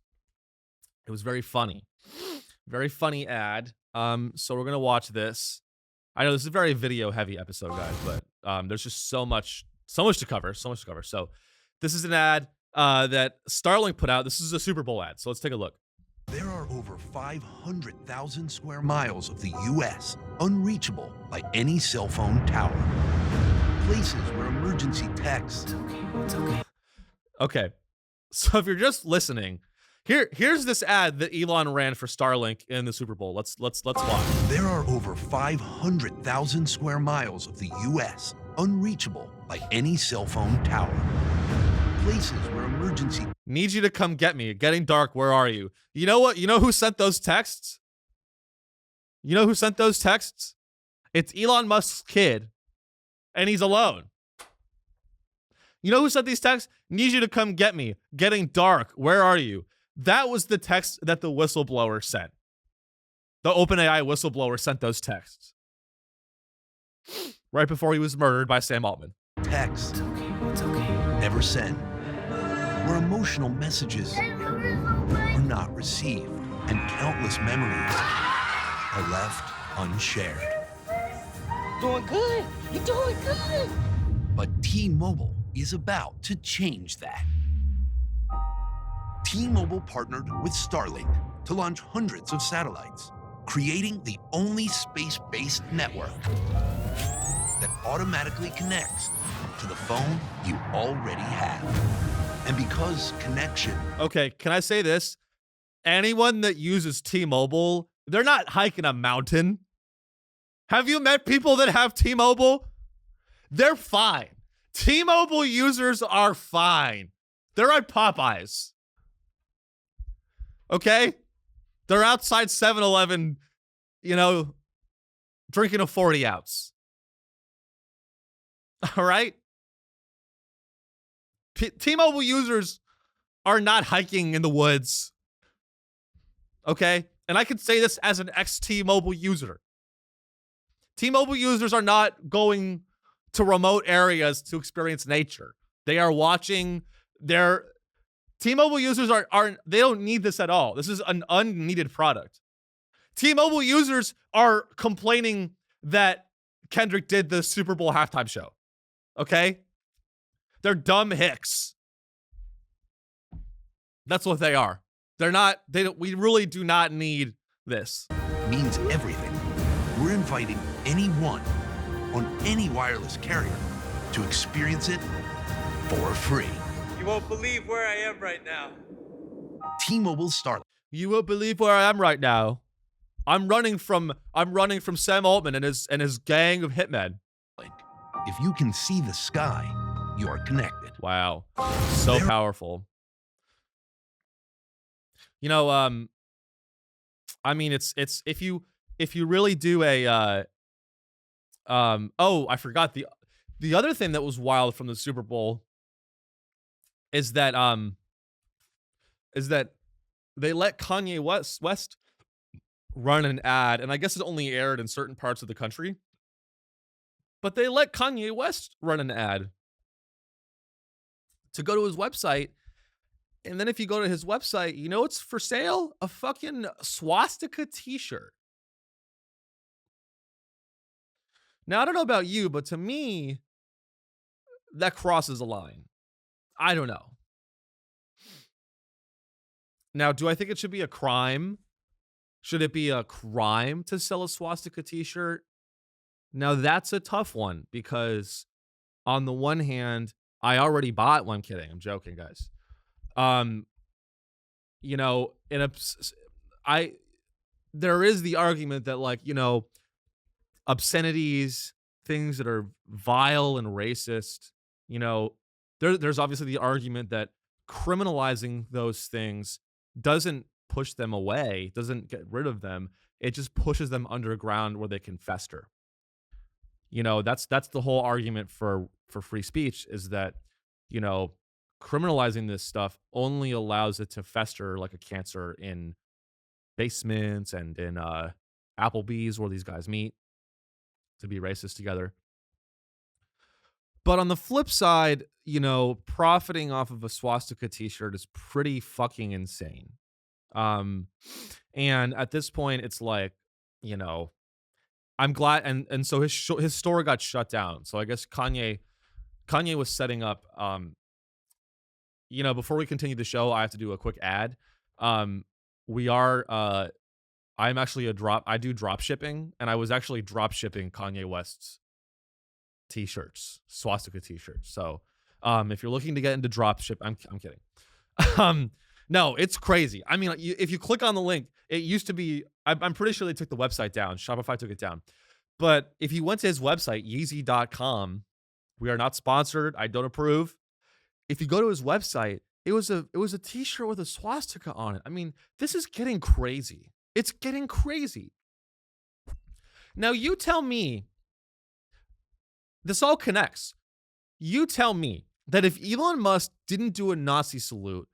it was very funny. Very funny ad. So we're gonna watch this. I know this is a very video heavy episode, guys, but there's just so much to cover. So this is an ad that Starlink put out. This is a Super Bowl ad. So let's take a look. There are over 500,000 square miles of the U.S. unreachable by any cell phone tower. Places where emergency texts. It's okay. Okay, so if you're just listening, here's this ad that Elon ran for Starlink in the Super Bowl. Let's watch. There are over 500,000 square miles of the U.S. unreachable by any cell phone tower. Places where emergency. Need you to come get me. Getting dark. Where are you? You know what? You know who sent those texts? It's Elon Musk's kid, and he's alone. You know who sent these texts? Need you to come get me. Getting dark. Where are you? That was the text that the whistleblower sent. The OpenAI whistleblower sent those texts right before he was murdered by Sam Altman. Text. It's okay. Never send. Where emotional messages are not received and countless memories are left unshared. Doing good. You're doing good. But T-Mobile is about to change that. T-Mobile partnered with Starlink to launch hundreds of satellites, creating the only space-based network that automatically connects to the phone you already have. And because connection... Okay, can I say this? Anyone that uses T-Mobile, they're not hiking a mountain. Have you met people that have T-Mobile? They're fine. T-Mobile users are fine. They're at Popeyes. Okay? They're outside 7-Eleven, drinking a 40-ounce. All right? T-Mobile users are not hiking in the woods. Okay? And I can say this as an ex-T-Mobile user. T-Mobile users are not going to remote areas to experience nature. They are watching their... T-Mobile users they don't need this at all. This is an unneeded product. T-Mobile users are complaining that Kendrick did the Super Bowl halftime show. Okay? They're dumb hicks. That's what they are. We really do not need this. Means everything. We're inviting anyone on any wireless carrier to experience it for free. You won't believe where I am right now. T-Mobile Starlink. You won't believe where I am right now. I'm running from Sam Altman and his gang of hitmen. If you can see the sky, you are connected. Wow. So powerful. You know, I mean, it's if you really do a oh, I forgot the other thing that was wild from the Super Bowl is that they let Kanye West run an ad, and I guess it only aired in certain parts of the country, but they let Kanye West run an ad to go to his website. And then if you go to his website, you know what's for sale? A fucking swastika t-shirt. Now, I don't know about you, but to me, that crosses a line. I don't know. Now, do I think it should be a crime? Should it be a crime to sell a swastika t-shirt? Now, that's a tough one because on the one hand, I already bought one. I'm kidding. I'm joking, guys. You know, there is the argument that, like, you know, obscenities, things that are vile and racist, you know, there's obviously the argument that criminalizing those things doesn't push them away, doesn't get rid of them. It just pushes them underground where they can fester. You know, that's the whole argument for free speech, is that, you know, criminalizing this stuff only allows it to fester like a cancer in basements and in Applebee's where these guys meet to be racist together. But on the flip side, you know, profiting off of a swastika t-shirt is pretty fucking insane. And at this point, it's like, you know, I'm glad, and so his store got shut down. So I guess Kanye was setting up. You know, before we continue the show, I have to do a quick ad. I'm actually I do drop shipping, and I was actually drop shipping Kanye West's t-shirts, swastika t-shirts. So, if you're looking to get into drop ship, I'm kidding. No, it's crazy. I mean, if you click on the link, it used to be, I'm pretty sure they took the website down. Shopify took it down. But if you went to his website, Yeezy.com, we are not sponsored. I don't approve. If you go to his website, it was a t-shirt with a swastika on it. I mean, this is getting crazy. It's getting crazy. Now, you tell me, this all connects. You tell me that if Elon Musk didn't do a Nazi salute,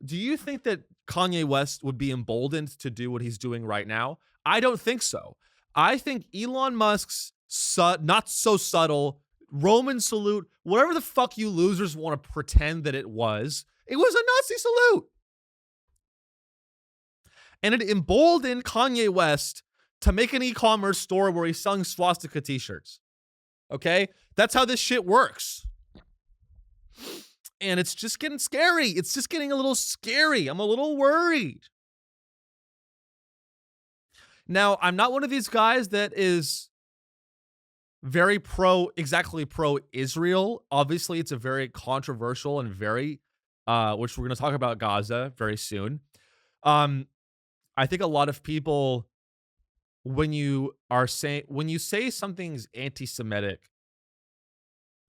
do you think that Kanye West would be emboldened to do what he's doing right now? I don't think so. I think Elon Musk's not so subtle Roman salute, whatever the fuck you losers want to pretend that it was a Nazi salute. And it emboldened Kanye West to make an e-commerce store where he's selling swastika t-shirts. Okay? That's how this shit works. And it's just getting scary. It's just getting a little scary. I'm a little worried. Now, I'm not one of these guys that is very pro-Israel. Obviously, it's a very controversial and very, which we're going to talk about Gaza very soon. I think a lot of people, when you say something's anti-Semitic,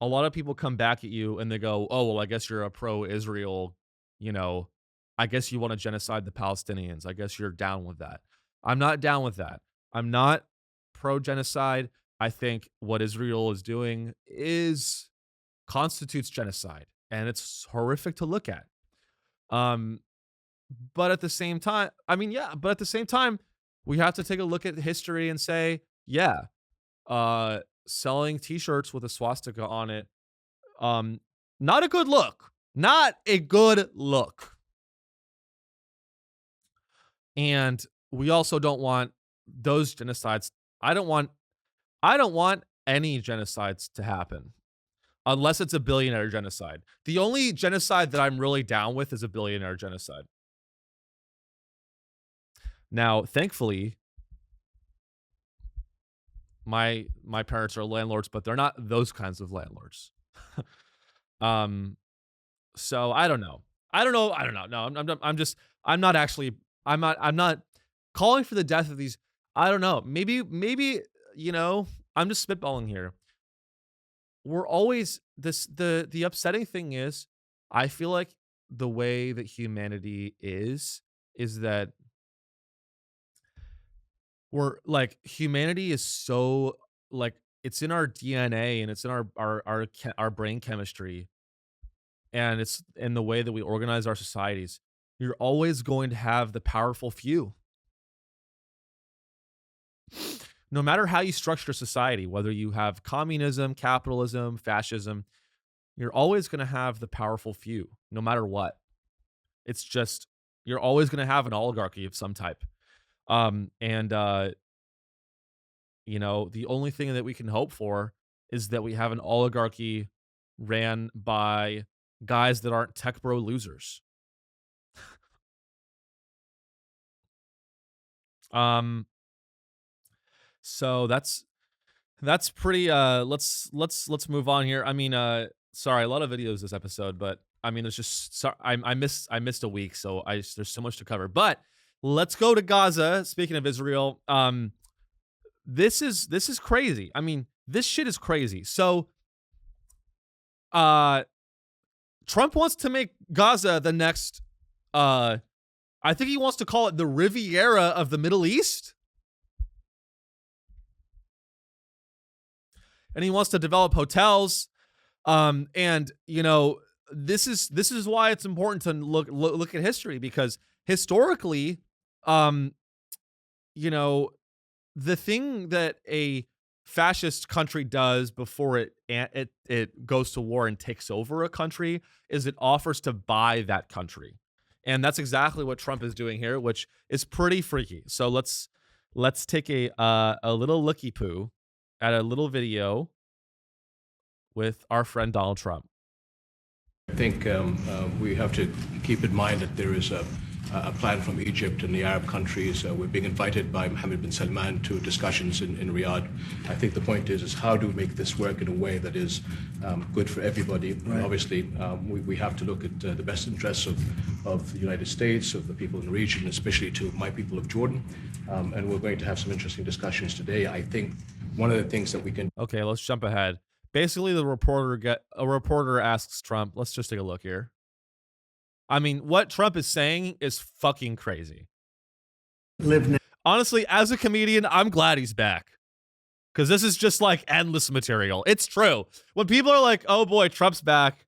a lot of people come back at you and they go, oh, well, I guess you're a pro-Israel, you know, I guess you want to genocide the Palestinians. I guess you're down with that. I'm not down with that. I'm not pro-genocide. I think what Israel is doing constitutes genocide, and it's horrific to look at. But at the same time, we have to take a look at history and say, yeah, selling t-shirts with a swastika on it, not a good look. Not a good look. And we also don't want those genocides. I don't want any genocides to happen unless it's a billionaire genocide. The only genocide that I'm really down with is a billionaire genocide. Now, thankfully, my parents are landlords, but they're not those kinds of landlords. So I don't know. No, I'm not actually, I'm not calling for the death of these. I don't know. Maybe, I'm just spitballing here. We're always the upsetting thing is, I feel like the way that humanity is that humanity is so it's in our DNA and it's in our brain chemistry, and it's in the way that we organize our societies. You're always going to have the powerful few. No matter how you structure society, whether you have communism, capitalism, fascism, you're always going to have the powerful few, no matter what. It's just, you're always going to have an oligarchy of some type. The only thing that we can hope for is that we have an oligarchy ran by guys that aren't tech bro losers. So that's pretty let's move on here. I mean, sorry, a lot of videos this episode, but I mean, it's just I missed a week, so there's so much to cover. But let's go to Gaza. Speaking of Israel, this is crazy. I mean, this shit is crazy. So Trump wants to make Gaza the next I think he wants to call it the Riviera of the Middle East. And he wants to develop hotels. This is why it's important to look at history, because historically, the thing that a fascist country does before it goes to war and takes over a country is it offers to buy that country. And that's exactly what Trump is doing here, which is pretty freaky. So let's take a little looky poo at a little video with our friend Donald Trump. I think we have to keep in mind that there is a plan from Egypt and the Arab countries. We're being invited by Mohammed bin Salman to discussions in Riyadh. I think the point is how do we make this work in a way that is good for everybody? Right. And obviously, we have to look at the best interests of the United States, of the people in the region, especially to my people of Jordan. And we're going to have some interesting discussions today. I think one of the things that we can... Okay, let's jump ahead. Basically, a reporter asks Trump, let's just take a look here. I mean, what Trump is saying is fucking crazy. Honestly, as a comedian, I'm glad he's back. Because this is just like endless material. It's true. When people are like, oh boy, Trump's back,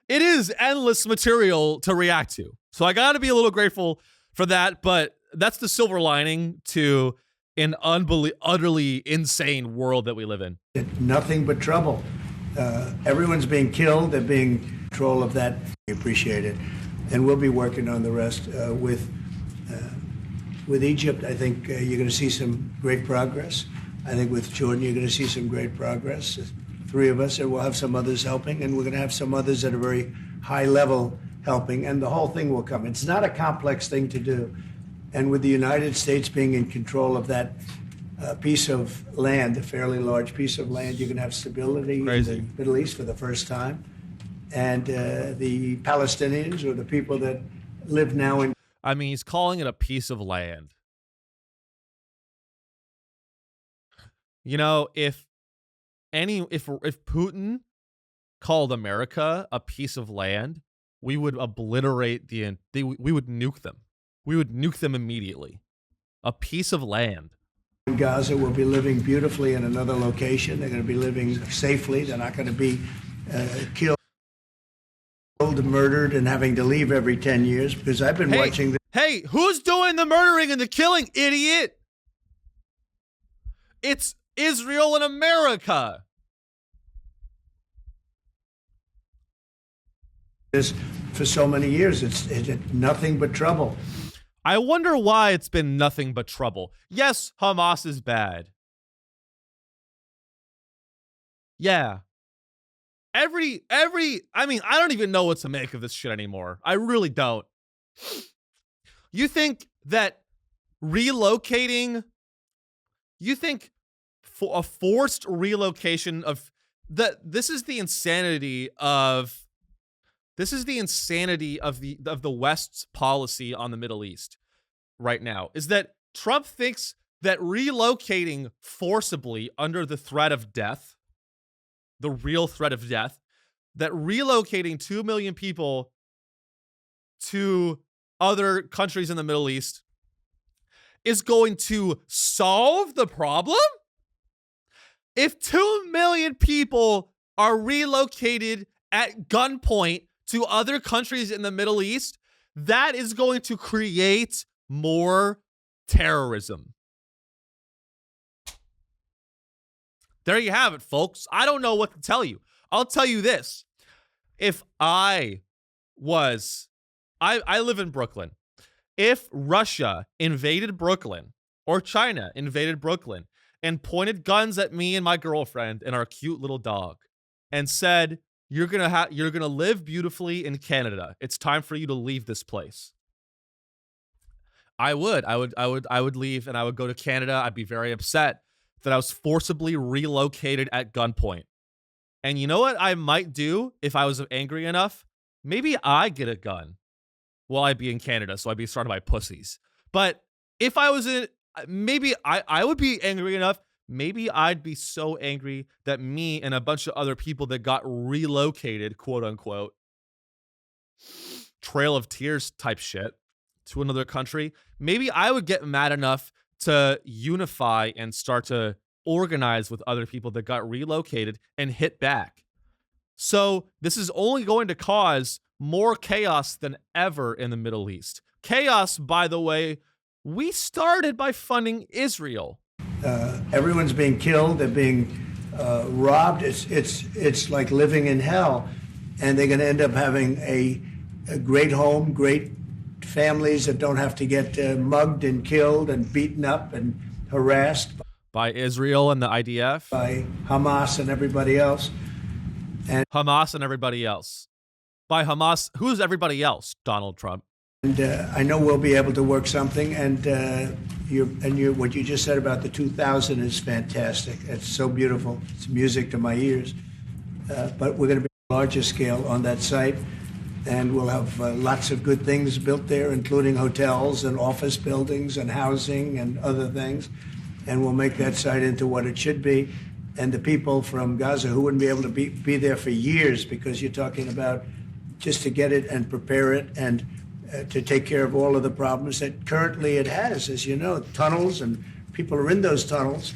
it is endless material to react to. So I got to be a little grateful for that. But that's the silver lining to an utterly insane world that we live in. Nothing but trouble. Everyone's being killed. They're being in control of that. We appreciate it. And we'll be working on the rest. With Egypt, I think you're going to see some great progress. I think with Jordan, you're going to see some great progress. Three of us, and we'll have some others helping, and we're going to have some others at a very high level helping, and the whole thing will come. It's not a complex thing to do. And with the United States being in control of that piece of land, a fairly large piece of land, you're going to have stability in the Middle East for the first time. And the Palestinians, or the people that live now in... I mean, he's calling it a piece of land. You know, if Putin called America a piece of land, we would obliterate we would nuke them. We would nuke them immediately. A piece of land. In Gaza will be living beautifully in another location. They're going to be living safely. They're not going to be killed, murdered, and having to leave every 10 years, because I've been watching... Hey, who's doing the murdering and the killing, idiot? It's Israel and America. For so many years, it's nothing but trouble. I wonder why it's been nothing but trouble. Yes, Hamas is bad. Yeah. I mean, I don't even know what to make of this shit anymore. I really don't. You think that relocating, a forced relocation of this is the insanity of the West's policy on the Middle East right now, is that Trump thinks that relocating forcibly under the threat of death, the real threat of death, that relocating 2 million people to other countries in the Middle East is going to solve the problem? If 2 million people are relocated at gunpoint to other countries in the Middle East, that is going to create more terrorism. There you have it, folks. I don't know what to tell you. I'll tell you this. If I live in Brooklyn. If Russia invaded Brooklyn or China invaded Brooklyn and pointed guns at me and my girlfriend and our cute little dog and said, you're going to live beautifully in Canada. It's time for you to leave this place. I would leave and I would go to Canada. I'd be very upset that I was forcibly relocated at gunpoint. And you know what I might do if I was angry enough? Maybe I get a gun while I'd be in Canada, so I'd be surrounded by pussies. But if I was in, maybe I would be angry enough. Maybe I'd be so angry that me and a bunch of other people that got relocated, quote unquote, Trail of Tears type shit, to another country, maybe I would get mad enough to unify and start to organize with other people that got relocated and hit back. So this is only going to cause more chaos than ever in the Middle East. Chaos, by the way, we started by funding Israel. Everyone's being killed. They're being robbed. It's like living in hell. And they're going to end up having a great home, great families that don't have to get mugged and killed and beaten up and harassed. By Israel and the IDF? By Hamas and everybody else. And Hamas and everybody else. By Hamas, who's everybody else? Donald Trump. And I know we'll be able to work something. And what you just said about the 2000 is fantastic. It's so beautiful. It's music to my ears. But we're going to be on a larger scale on that site. And we'll have lots of good things built there, including hotels and office buildings and housing and other things. And we'll make that site into what it should be. And the people from Gaza who wouldn't be able to be there for years, because you're talking about just to get it and prepare it and to take care of all of the problems that currently it has, as you know, tunnels, and people are in those tunnels.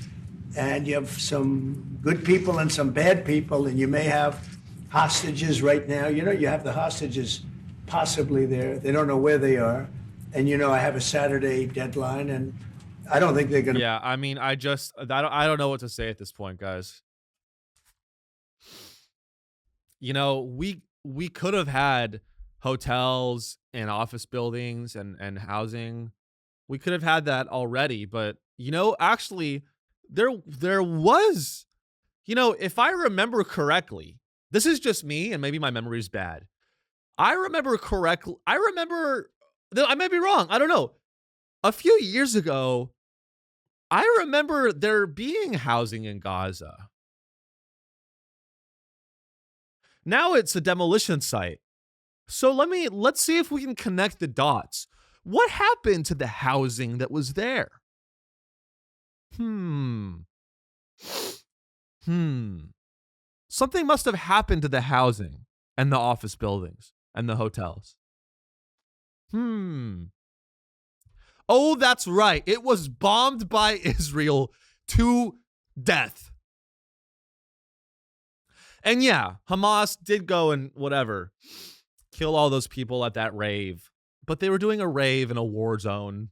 And you have some good people and some bad people, and you may have hostages right now. You know, you have the hostages possibly there. They don't know where they are. And, you know, I have a Saturday deadline, and I don't think they're going to. Yeah, I mean, I don't know what to say at this point, guys. You know, we could have had hotels and office buildings and housing. We could have had that already, but, you know, actually, there was, you know, if I remember correctly, this is just me, and maybe my memory is bad. I remember correctly. I might be wrong. I don't know. A few years ago, I remember there being housing in Gaza. Now it's a demolition site. So let's see if we can connect the dots. What happened to the housing that was there? Something must have happened to the housing and the office buildings and the hotels. Oh, that's right. It was bombed by Israel to death. And yeah, Hamas did go and whatever, kill all those people at that rave. But they were doing a rave in a war zone.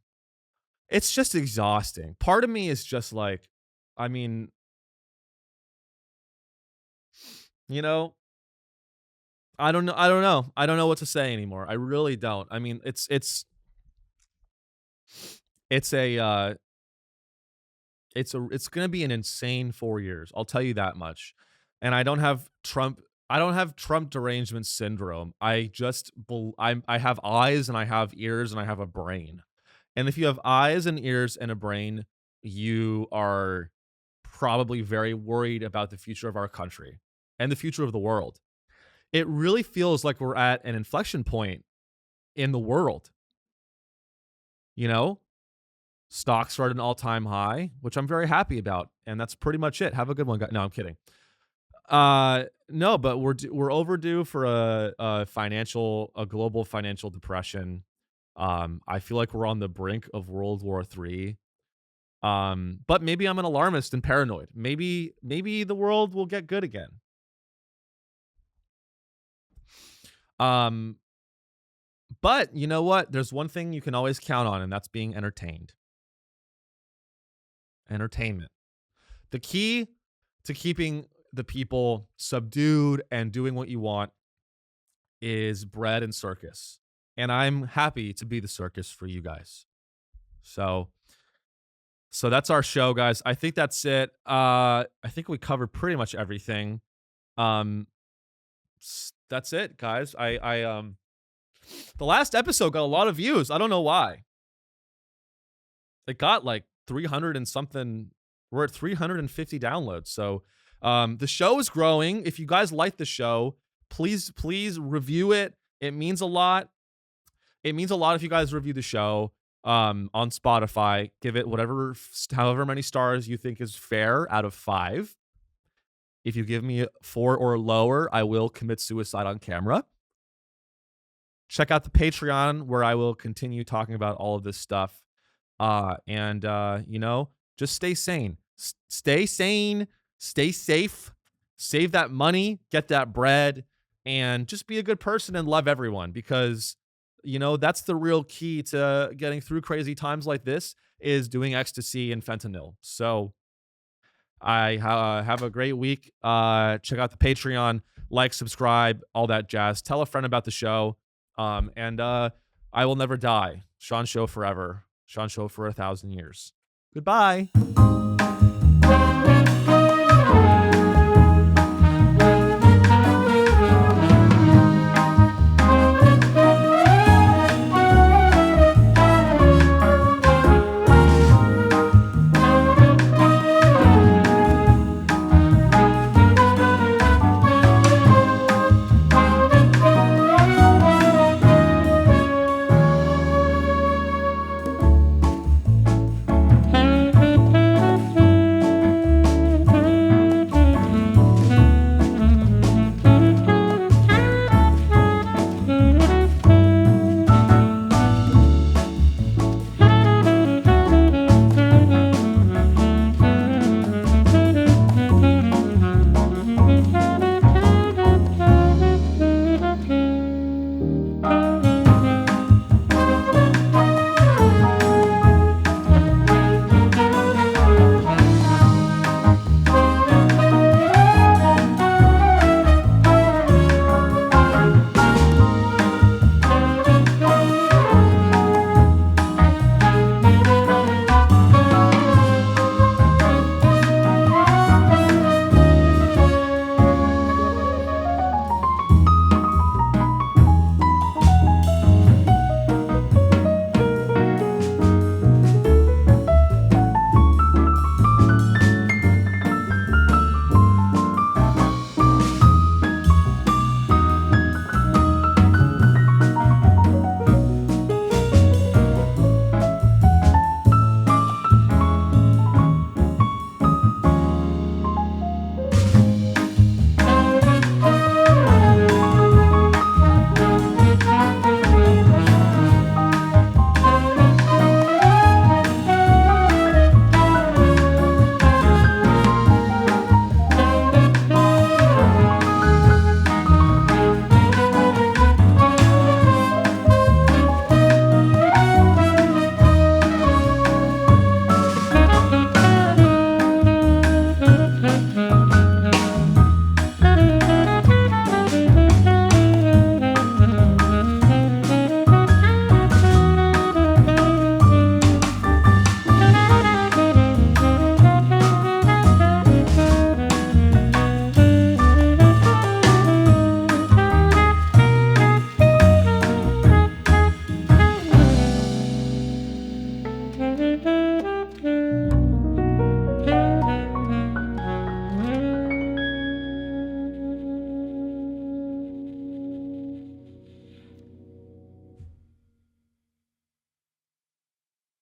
It's just exhausting. Part of me is just like, I mean, you know, I don't know. I don't know what to say anymore. I really don't. I mean, it's going to be an insane 4 years. I'll tell you that much. And I don't have Trump derangement syndrome. I have eyes and I have ears and I have a brain. And if you have eyes and ears and a brain, you are probably very worried about the future of our country. and the future of the world. It really feels like we're at an inflection point in the world. You know, stocks are at an all-time high, which I'm very happy about, and that's pretty much it. Have a good one, guys. No, I'm kidding. No, but we're overdue for a global financial depression. I feel like we're on the brink of World War III. But maybe I'm an alarmist and paranoid. Maybe the world will get good again. But you know what? There's one thing you can always count on, and that's being entertained. Entertainment. The key to keeping the people subdued and doing what you want is bread and circus. And I'm happy to be the circus for you guys. So that's our show, guys. I think that's it. I think we covered pretty much everything. That's it, guys. The last episode got a lot of views. I don't know why. It got like 300 and something. We're at 350 downloads. So the show is growing. If you guys like the show, please review it. It means a lot. It means a lot if you guys review the show on Spotify. Give it however many stars you think is fair out of 5. If you give me 4 or lower, I will commit suicide on camera. Check out the Patreon, where I will continue talking about all of this stuff. Just stay sane. Stay sane. Stay safe. Save that money. Get that bread. And just be a good person and love everyone, because, that's the real key to getting through crazy times like this, is doing ecstasy and fentanyl. So I have a great week. Check out the Patreon. Like, subscribe, all that jazz. Tell a friend about the show. And I will never die. Sean Show forever. Sean Show for 1,000 years. Goodbye.